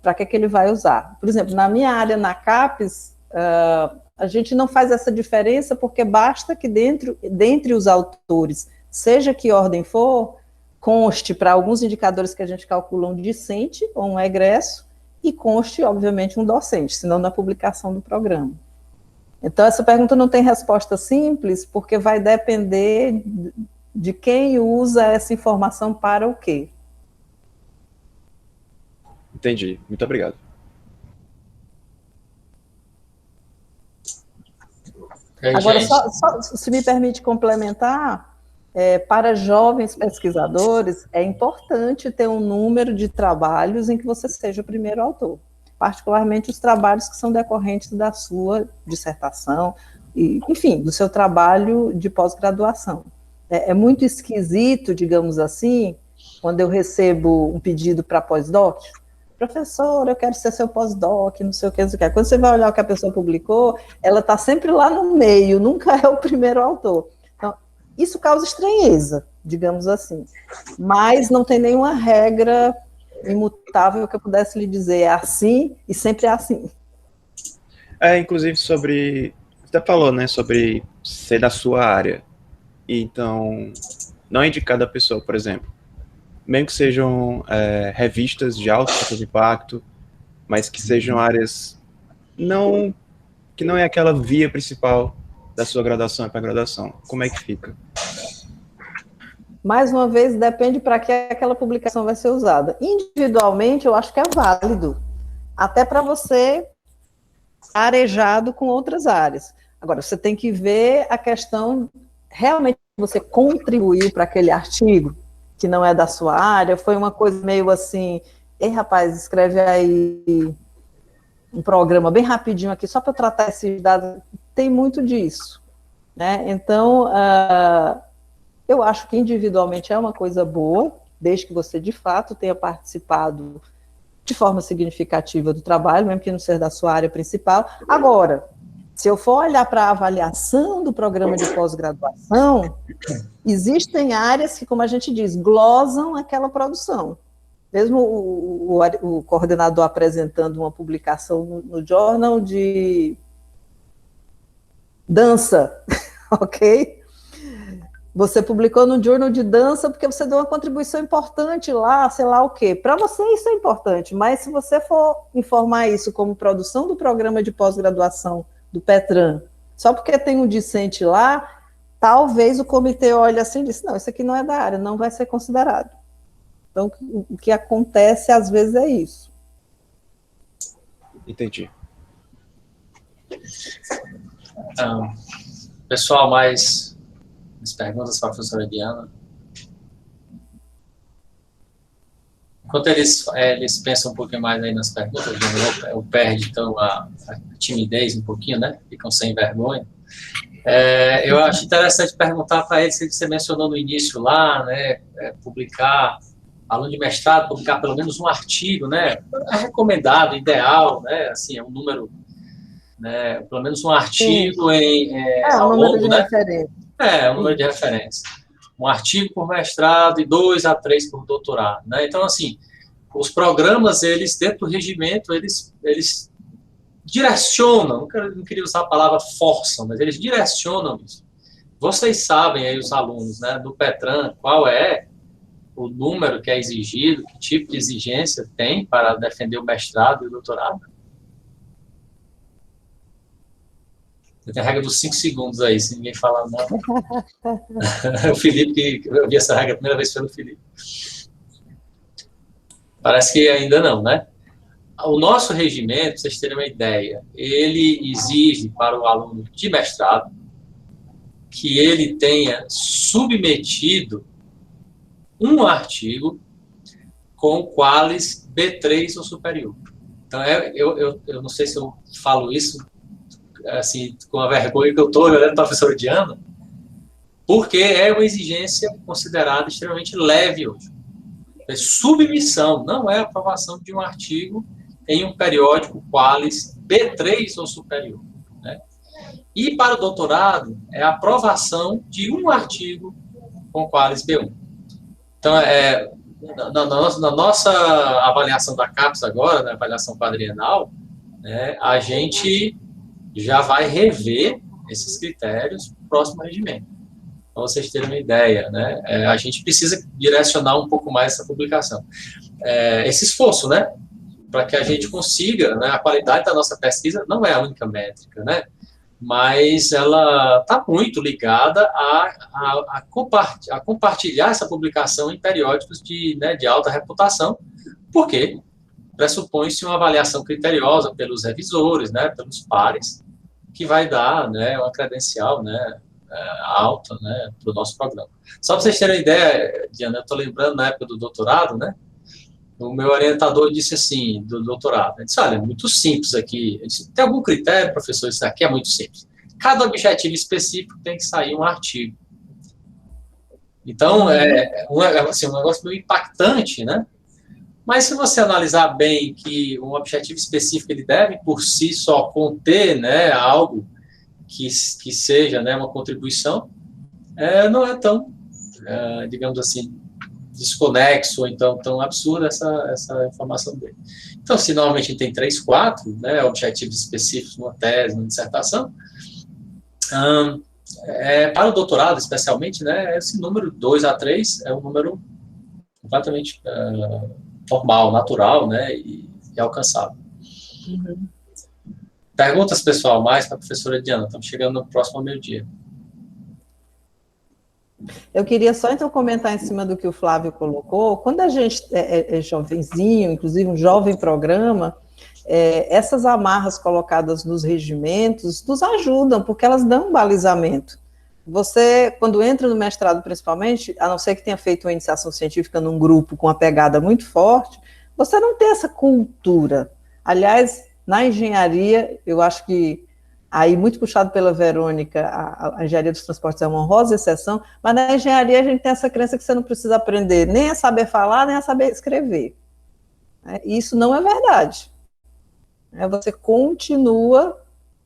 S2: para que ele vai usar. Por exemplo, na minha área, na CAPES, a gente não faz essa diferença porque basta que dentre os autores, seja que ordem for, conste para alguns indicadores que a gente calcula um discente ou um egresso, e conste, obviamente, um docente, senão na publicação do programa. Então, essa pergunta não tem resposta simples, porque vai depender de quem usa essa informação para o quê.
S3: Entendi. Muito obrigado.
S2: Agora, só se me permite complementar, para jovens pesquisadores, é importante ter um número de trabalhos em que você seja o primeiro autor, particularmente os trabalhos que são decorrentes da sua dissertação, e, enfim, do seu trabalho de pós-graduação. É muito esquisito, digamos assim, quando eu recebo um pedido para pós-doc, professor, eu quero ser seu pós-doc, não sei o que, não sei o que. Quando você vai olhar o que a pessoa publicou, ela está sempre lá no meio, nunca é o primeiro autor. Então, isso causa estranheza, digamos assim. Mas não tem nenhuma regra imutável que eu pudesse lhe dizer, é assim e sempre é assim.
S3: Inclusive sobre, você falou, né, sobre ser da sua área. Então, não é indicado a pessoa, por exemplo, mesmo que sejam revistas de alto impacto, mas que sejam áreas que não é aquela via principal da sua graduação e pós-graduação. Como é que fica?
S2: Mais uma vez, depende para que aquela publicação vai ser usada. Individualmente, eu acho que é válido, até para você arejado com outras áreas. Agora, você tem que ver a questão, realmente você contribuiu para aquele artigo, que não é da sua área, foi uma coisa meio assim, ei, rapaz, escreve aí um programa bem rapidinho aqui, só para tratar esses dados, tem muito disso, né? Então, eu acho que individualmente é uma coisa boa, desde que você, de fato, tenha participado de forma significativa do trabalho, mesmo que não seja da sua área principal. Agora, se eu for olhar para a avaliação do programa de pós-graduação, existem áreas que, como a gente diz, glosam aquela produção. Mesmo o coordenador apresentando uma publicação no Journal de dança, ok? Você publicou no Journal de dança porque você deu uma contribuição importante lá, sei lá o quê. Para você isso é importante, mas se você for informar isso como produção do programa de pós-graduação do Petran, só porque tem um discente lá, talvez o comitê olhe assim e diz, não, isso aqui não é da área, não vai ser considerado. Então, o que acontece às vezes é isso.
S3: Entendi.
S1: Então, pessoal, mais perguntas para a professora Diana? Enquanto eles pensam um pouquinho mais aí nas perguntas, eu perde então a timidez um pouquinho, né? Ficam sem vergonha. Eu acho interessante perguntar para ele, se você mencionou no início lá, né, publicar, aluno de mestrado, publicar pelo menos um artigo, né, é recomendado, ideal, né, assim, é um número, né, pelo menos um artigo
S2: Um
S1: ao
S2: número
S1: longo,
S2: de
S1: né,
S2: referência.
S1: um número de referência. Um artigo por mestrado e 2 a 3 por doutorado, né, então, assim, os programas, eles, dentro do regimento, eles direcionam, não queria usar a palavra forçam, mas eles direcionam isso. Vocês sabem aí, os alunos, né, do PETRAN, qual é o número que é exigido, que tipo de exigência tem para defender o mestrado e o doutorado? Tem a regra dos 5 segundos aí, se ninguém falar não. O Felipe, que eu vi essa regra a primeira vez pelo Felipe. Parece que ainda não, né? O nosso regimento, para vocês terem uma ideia, ele exige para o aluno de mestrado que ele tenha submetido um artigo com qualis B3 ou superior. Então, eu não sei se eu falo isso assim, com a vergonha que eu estou olhando para a professora Diana, porque é uma exigência considerada extremamente leve hoje. É submissão, não é aprovação de um artigo em um periódico qualis B3 ou superior, né? E para o doutorado, é a aprovação de um artigo com qualis B1. Então, na nossa avaliação da CAPES agora, na avaliação quadrienal, né, a gente já vai rever esses critérios no próximo regimento. Para vocês terem uma ideia, né, a gente precisa direcionar um pouco mais essa publicação. Esse esforço, né, para que a gente consiga, né, a qualidade da nossa pesquisa não é a única métrica, né, mas ela está muito ligada a compartilhar essa publicação em periódicos de alta reputação, porque pressupõe-se uma avaliação criteriosa pelos revisores, né, pelos pares, que vai dar, né, uma credencial, né, alta, né, para o nosso programa. Só para vocês terem uma ideia, Diana, eu estou lembrando na época do doutorado, né, o meu orientador disse assim, do doutorado, ele disse, olha, é muito simples aqui. Ele disse, tem algum critério, professor? Isso aqui é muito simples. Cada objetivo específico tem que sair um artigo. Então, assim, um negócio meio impactante, né? Mas se você analisar bem que um objetivo específico ele deve, por si só, conter, né, algo que seja, né, uma contribuição, não é tão, digamos assim, desconexo, ou então tão absurda essa informação dele. Então, se normalmente a gente tem 3, 4, né, objetivos específicos numa tese, numa dissertação, para o doutorado, especialmente, né, esse número 2 a 3 é um número completamente normal, natural, né, e alcançável.
S2: Uhum.
S1: Perguntas, pessoal, mais para a professora Diana. Estamos chegando no próximo meio-dia.
S2: Eu queria só, então, comentar em cima do que o Flávio colocou. Quando a gente é jovenzinho, inclusive um jovem programa, essas amarras colocadas nos regimentos nos ajudam, porque elas dão um balizamento. Você, quando entra no mestrado, principalmente, a não ser que tenha feito uma iniciação científica num grupo com uma pegada muito forte, você não tem essa cultura. Aliás, na engenharia, eu acho que aí muito puxado pela Verônica, a engenharia dos transportes é uma honrosa exceção, mas na engenharia a gente tem essa crença que você não precisa aprender nem a saber falar, nem a saber escrever. Isso não é verdade. Você continua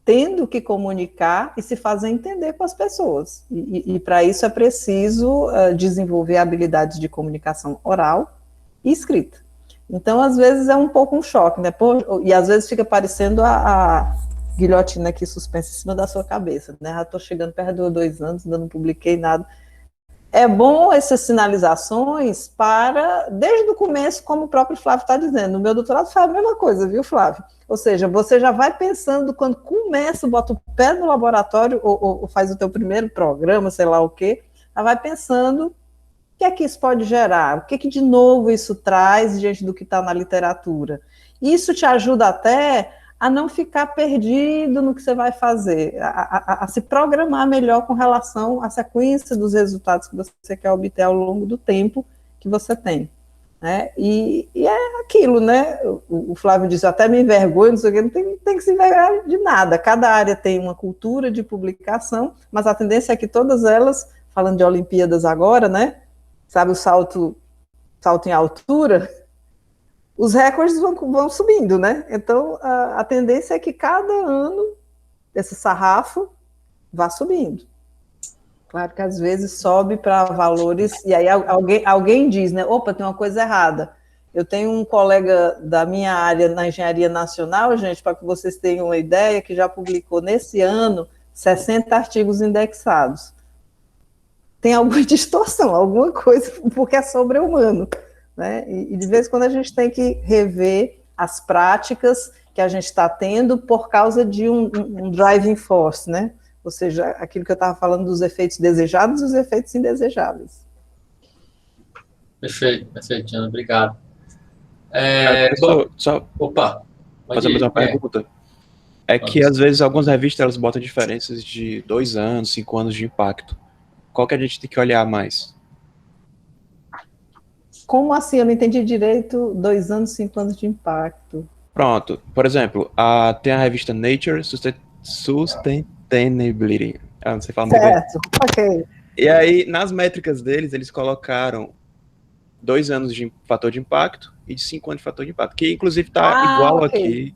S2: tendo que comunicar e se fazer entender com as pessoas. E para isso é preciso desenvolver habilidades de comunicação oral e escrita. Então, às vezes, é um pouco um choque, né? E às vezes fica parecendo a guilhotina aqui suspensa em cima da sua cabeça, né? Já estou chegando perto de 2 anos, ainda não publiquei nada. É bom essas sinalizações para, desde o começo, como o próprio Flávio está dizendo, no meu doutorado foi a mesma coisa, viu, Flávio? Ou seja, você já vai pensando, quando começa, bota o pé no laboratório, ou faz o teu primeiro programa, sei lá o quê, já vai pensando o que é que isso pode gerar, o que de novo isso traz diante do que está na literatura. Isso te ajuda até a não ficar perdido no que você vai fazer, a se programar melhor com relação à sequência dos resultados que você quer obter ao longo do tempo que você tem. Né? E é aquilo, né? O Flávio disse, eu até me envergonho, não sei o quê, não tem que se envergonhar de nada. Cada área tem uma cultura de publicação, mas a tendência é que todas elas, falando de Olimpíadas agora, né? Sabe o salto em altura? Os recordes vão subindo, né? Então, a tendência é que cada ano esse sarrafo vá subindo. Claro que às vezes sobe para valores, e aí alguém diz, né? Opa, tem uma coisa errada. Eu tenho um colega da minha área na Engenharia Nacional, gente, para que vocês tenham uma ideia, que já publicou nesse ano 60 artigos indexados. Tem alguma distorção, alguma coisa, porque é sobre-humano, né? E de vez em quando a gente tem que rever as práticas que a gente está tendo por causa de um driving force, né? Ou seja, aquilo que eu estava falando dos efeitos desejados e os efeitos indesejáveis.
S1: Perfeito, Diana, obrigado.
S3: Só
S1: opa,
S3: fazer mais uma pergunta. É que, às vezes, algumas revistas elas botam diferenças de 2 anos, 5 anos de impacto. Qual que a gente tem que olhar mais?
S2: Como assim? Eu não entendi direito. 2 anos, 5 anos de impacto.
S3: Pronto. Por exemplo, tem a revista Nature Sustainability. Não sei falar muito bem.
S2: Certo, ok.
S3: E aí, nas métricas deles, eles colocaram 2 anos de fator de impacto e de 5 anos de fator de impacto, que inclusive está igual aqui.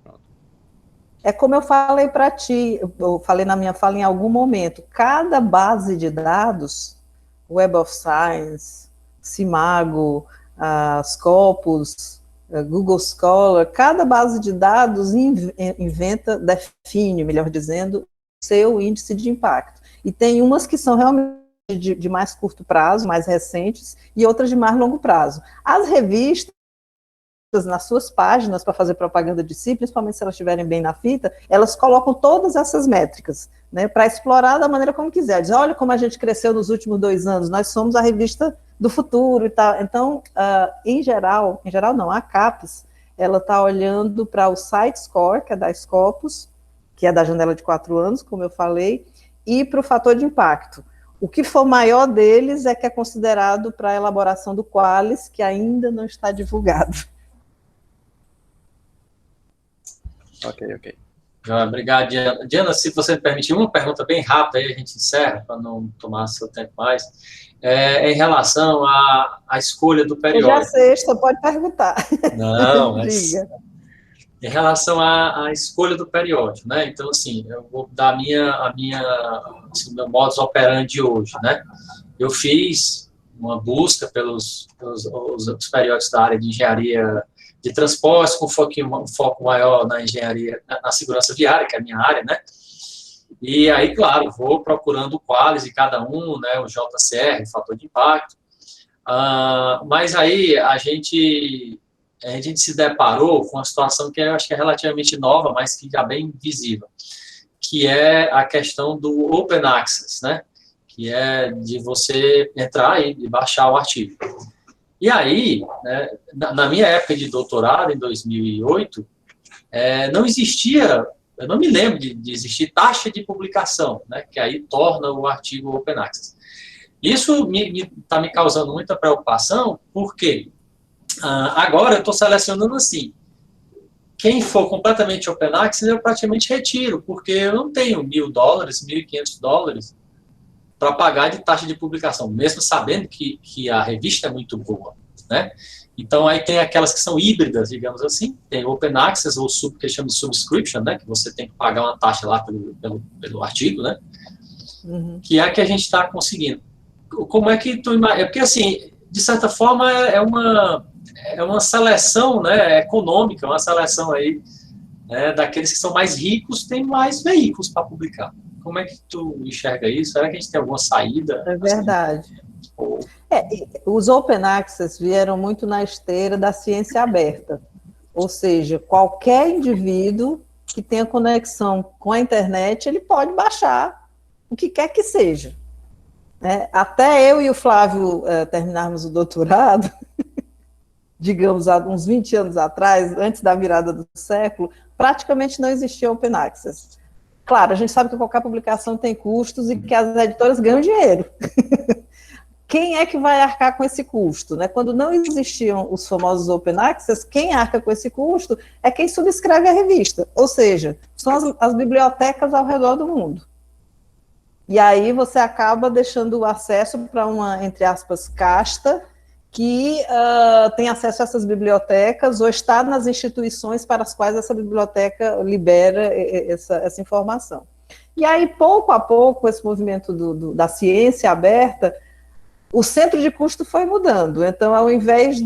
S3: Pronto.
S2: É como eu falei para ti, eu falei na minha fala em algum momento, cada base de dados, Web of Science, Simago, Scopus, Google Scholar, cada base de dados define, melhor dizendo, seu índice de impacto. E tem umas que são realmente de mais curto prazo, mais recentes, e outras de mais longo prazo. As revistas, nas suas páginas, para fazer propaganda de si, principalmente se elas estiverem bem na fita, elas colocam todas essas métricas, né, para explorar da maneira como quiser. Diz, olha como a gente cresceu nos últimos 2 anos, nós somos a revista do futuro e tal. Então, em geral não, a CAPES, ela está olhando para o Site Score, que é da Scopus, que é da janela de 4 anos, como eu falei, e para o fator de impacto. O que for maior deles é que é considerado para a elaboração do Qualis, que ainda não está divulgado.
S3: Ok.
S1: Obrigado, Diana. Diana, se você me permitir, uma pergunta bem rápida, aí a gente encerra, para não tomar seu tempo mais. Em relação à escolha do periódico.
S2: Já sexta, pode perguntar.
S1: Não, mas em relação à escolha do periódico, né? Então, assim, eu vou dar meu modus operandi hoje, né? Eu fiz uma busca pelos outros periódicos da área de engenharia de transporte, com um foco maior na engenharia, na segurança viária, que é a minha área, né? E aí, claro, vou procurando o Qualis de cada um, né? O JCR, o fator de impacto. Mas aí a gente se deparou com uma situação que eu acho que é relativamente nova, mas que já bem visível, que é a questão do Open Access, né? Que é de você entrar e baixar o artigo. E aí, né, na minha época de doutorado, em 2008, não existia, eu não me lembro de existir taxa de publicação, né, que aí torna o artigo Open Access. Isso está me causando muita preocupação, porque agora eu estou selecionando assim, quem for completamente Open Access, eu praticamente retiro, porque eu não tenho $1.000, $1.500 para pagar de taxa de publicação, mesmo sabendo que a revista é muito boa, né? Então, aí tem aquelas que são híbridas, digamos assim, tem Open Access, ou que chama de subscription, né? Que você tem que pagar uma taxa lá pelo artigo, né? Uhum. Que é a que a gente está conseguindo. Como é que tu imagina? Porque, assim, de certa forma, é uma seleção, né, econômica, uma seleção aí, né, daqueles que são mais ricos, tem mais veículos para publicar. Como é que tu enxerga isso? Será que a gente tem alguma saída?
S2: É verdade. Os Open Access vieram muito na esteira da ciência aberta. Ou seja, qualquer indivíduo que tenha conexão com a internet, ele pode baixar o que quer que seja. Até eu e o Flávio terminarmos o doutorado, digamos, há uns 20 anos atrás, antes da virada do século, praticamente não existia Open Access. Claro, a gente sabe que qualquer publicação tem custos e que as editoras ganham dinheiro. quem é que vai arcar com esse custo? Né? Quando não existiam os famosos Open Access, quem arca com esse custo é quem subscreve a revista, ou seja, são as bibliotecas ao redor do mundo. E aí você acaba deixando o acesso para uma, entre aspas, casta, que tem acesso a essas bibliotecas ou está nas instituições para as quais essa biblioteca libera essa informação. E aí, pouco a pouco, esse movimento da ciência aberta, o centro de custo foi mudando. Então, ao invés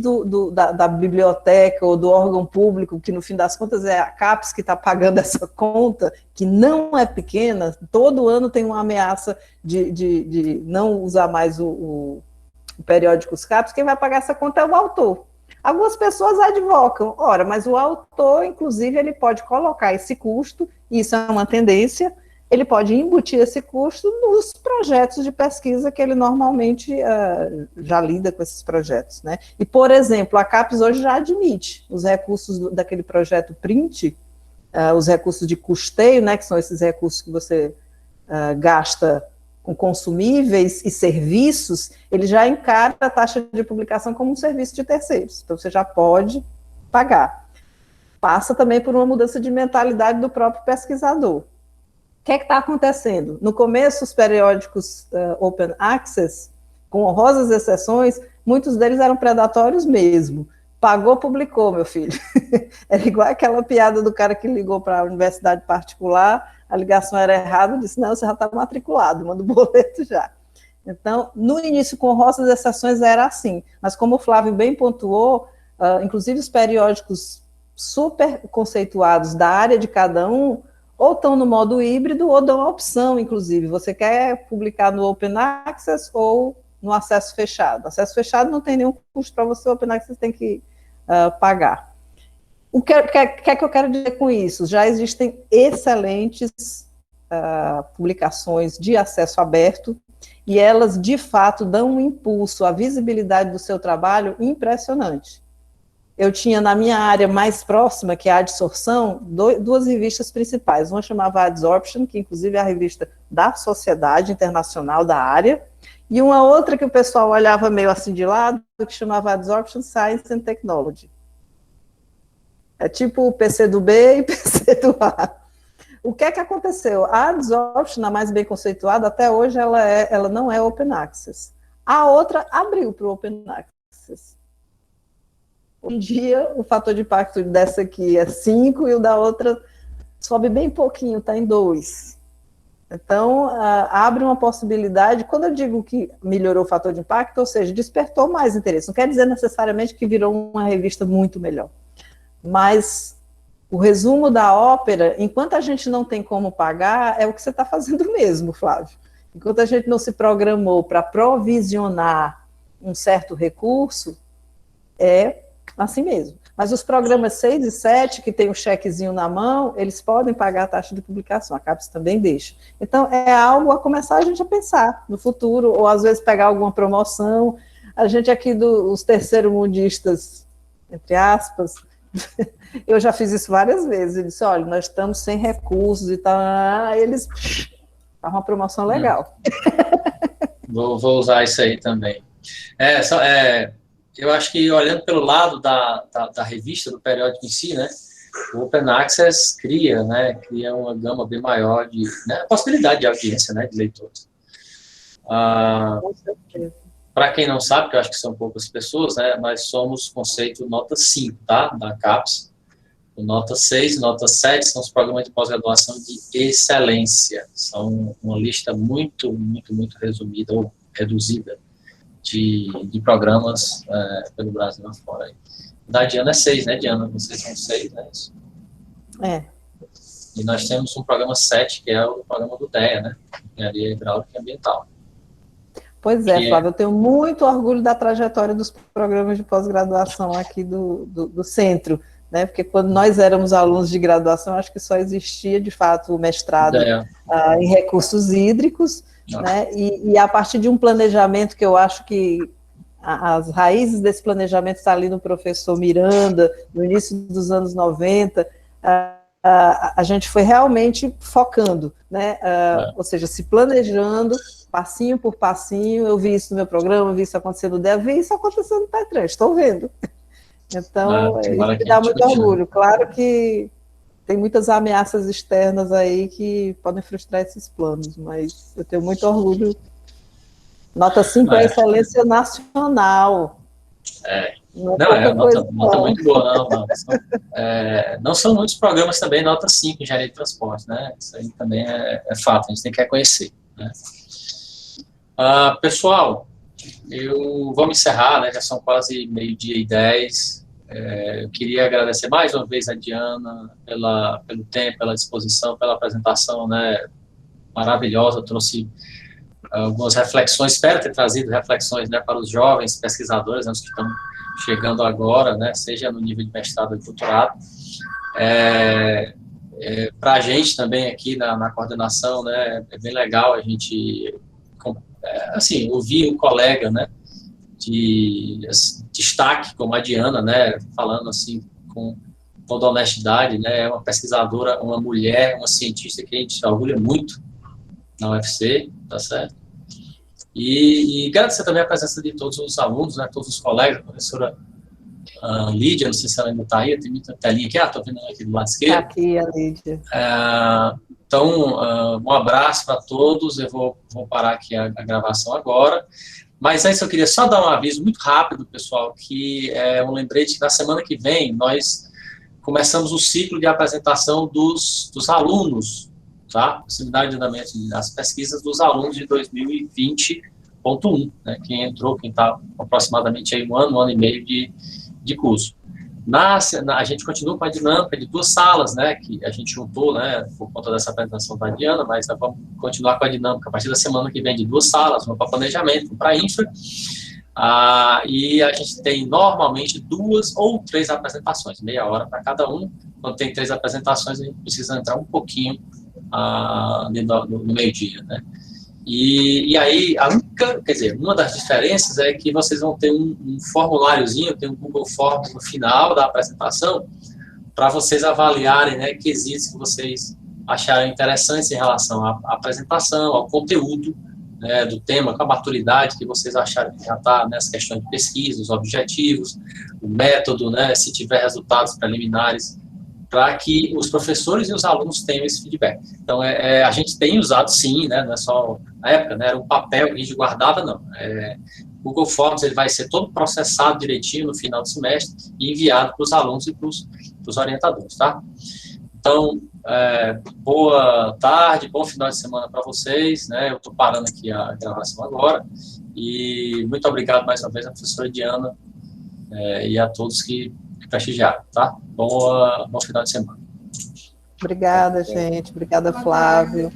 S2: da biblioteca ou do órgão público, que no fim das contas é a CAPES que está pagando essa conta, que não é pequena, todo ano tem uma ameaça de não usar mais o periódicos CAPES, quem vai pagar essa conta é o autor. Algumas pessoas advocam, ora, mas o autor, inclusive, ele pode colocar esse custo, e isso é uma tendência, ele pode embutir esse custo nos projetos de pesquisa que ele normalmente já lida com esses projetos, né? E, por exemplo, a CAPES hoje já admite os recursos daquele projeto PRINT, os recursos de custeio, né, que são esses recursos que você gasta com consumíveis e serviços, ele já encara a taxa de publicação como um serviço de terceiros, então você já pode pagar. Passa também por uma mudança de mentalidade do próprio pesquisador. O que é que está acontecendo? No começo, os periódicos Open Access, com honrosas exceções, muitos deles eram predatórios mesmo. Pagou, publicou, meu filho. Era igual aquela piada do cara que ligou para a universidade particular, a ligação era errada, disse, não, você já está matriculado, manda o boleto já. Então, no início, com honrosas exceções, era assim. Mas como o Flávio bem pontuou, inclusive os periódicos super conceituados da área de cada um, ou estão no modo híbrido, ou dão a opção, inclusive. Você quer publicar no Open Access ou no acesso fechado. Acesso fechado não tem nenhum custo para você, o Open Access tem que pagar. O que é que eu quero dizer com isso? Já existem excelentes publicações de acesso aberto, e elas, de fato, dão um impulso à visibilidade do seu trabalho impressionante. Eu tinha na minha área mais próxima, que é a adsorção, duas revistas principais. Uma chamava Adsorption, que inclusive é a revista da Sociedade Internacional da área, e uma outra que o pessoal olhava meio assim de lado, que chamava Adsorption Science and Technology. É tipo o PC do B e PC do A. O que é que aconteceu? A Adsorption, a mais bem conceituada, até hoje ela não é Open Access. A outra abriu para o Open Access. Hoje em dia, o fator de impacto dessa aqui é 5 e o da outra sobe bem pouquinho, está em 2. Então, abre uma possibilidade. Quando eu digo que melhorou o fator de impacto, ou seja, despertou mais interesse. Não quer dizer necessariamente que virou uma revista muito melhor. Mas o resumo da ópera, enquanto a gente não tem como pagar, é o que você está fazendo mesmo, Flávio. Enquanto a gente não se programou para provisionar um certo recurso, é assim mesmo. Mas os programas 6 e 7, que tem o chequezinho na mão, eles podem pagar a taxa de publicação, a CAPES também deixa. Então, é algo a começar a gente a pensar no futuro, ou às vezes pegar alguma promoção. A gente aqui dos terceiro-mundistas, entre aspas, eu já fiz isso várias vezes. Eu disse, olha, nós estamos sem recursos e tal. Eles, tá uma promoção legal.
S1: Vou usar isso aí também. Eu acho que, olhando pelo lado da revista, do periódico em si, né, o Open Access cria uma gama bem maior de possibilidade de audiência, né, de leitores.
S2: Com certeza.
S1: Para quem não sabe, que eu acho que são poucas pessoas, né, nós somos conceito nota 5, tá, da CAPES. O nota 6 e nota 7 são os programas de pós-graduação de excelência. São uma lista muito, muito, muito resumida ou reduzida de programas pelo Brasil lá fora. Da Diana é 6, né, Diana? Vocês são 6, né? Isso.
S2: É.
S1: E nós temos um programa 7, que é o programa do DEA, né? Engenharia Hidráulica e Ambiental.
S2: Pois é, Flávio, eu tenho muito orgulho da trajetória dos programas de pós-graduação aqui do centro, né? Porque quando nós éramos alunos de graduação, acho que só existia, de fato, o mestrado em recursos hídricos, né? E a partir de um planejamento que eu acho que as raízes desse planejamento está ali no professor Miranda, no início dos anos 90, a gente foi realmente focando, né? Ou seja, se planejando passinho por passinho. Eu vi isso no meu programa, eu vi isso acontecer no DEA, eu vi isso acontecendo no Petran, estou vendo. Então, isso me dá muito orgulho. Claro que tem muitas ameaças externas aí que podem frustrar esses planos, mas eu tenho muito orgulho. Nota 5 é excelência nacional.
S1: Nota muito boa, não são muitos programas também nota 5 em engenharia de transporte, né? Isso aí também é fato, a gente tem que reconhecer, né? Pessoal, vamos encerrar, né? Já são quase 12:10. Eu queria agradecer mais uma vez a Diana pelo tempo, pela disposição, pela apresentação, né, maravilhosa. Trouxe algumas reflexões, espero ter trazido reflexões, né, para os jovens pesquisadores, né, os que estão chegando agora, né, seja no nível de mestrado ou de doutorado. Para a gente também aqui na coordenação, né, é bem legal a gente assim, ouvir um colega, né, de destaque, como a Diana, né, falando assim com toda honestidade, né, é uma pesquisadora, uma mulher, uma cientista que a gente orgulha muito na UFC, tá certo? E agradecer também a presença de todos os alunos, né, todos os colegas, a professora Lídia, não sei se ela ainda está aí, tem muita telinha aqui, estou vendo aqui do lado esquerdo.
S2: Aqui a Lídia.
S1: Então, um abraço para todos, eu vou parar aqui a gravação agora. Mas antes eu queria só dar um aviso muito rápido, pessoal, que é um lembrete que na semana que vem nós começamos o ciclo de apresentação dos alunos, tá? Seminário de andamento das pesquisas dos alunos de 2020.1, né? Quem entrou, quem está aproximadamente aí um ano e meio de curso. A gente continua com a dinâmica de 2 salas, né, que a gente juntou, né, por conta dessa apresentação da Diana, mas nós vamos continuar com a dinâmica a partir da semana que vem de 2 salas, uma para planejamento, uma para infra, e a gente tem normalmente 2 ou 3 apresentações, meia hora para cada um. Quando tem 3 apresentações, a gente precisa entrar um pouquinho no meio-dia, né. E aí, uma das diferenças é que vocês vão ter um formuláriozinho, tem um Google Forms no final da apresentação, para vocês avaliarem, né, quesitos que vocês acharam interessantes em relação à apresentação, ao conteúdo, né, do tema, com a maturidade que vocês acharam que já está nessa questão de pesquisa, os objetivos, o método, né, se tiver resultados preliminares, para que os professores e os alunos tenham esse feedback. Então, a gente tem usado, sim, né, não é só na época, né, era um papel que a gente guardava, não. O Google Forms ele vai ser todo processado direitinho no final do semestre e enviado para os alunos e para os orientadores, tá? Então, boa tarde, bom final de semana para vocês, né, eu estou parando aqui a gravação agora, e muito obrigado mais uma vez à professora Diana e a todos que prestigiaram, tá? Bom final de semana.
S2: Obrigada, gente. Obrigada, Flávio.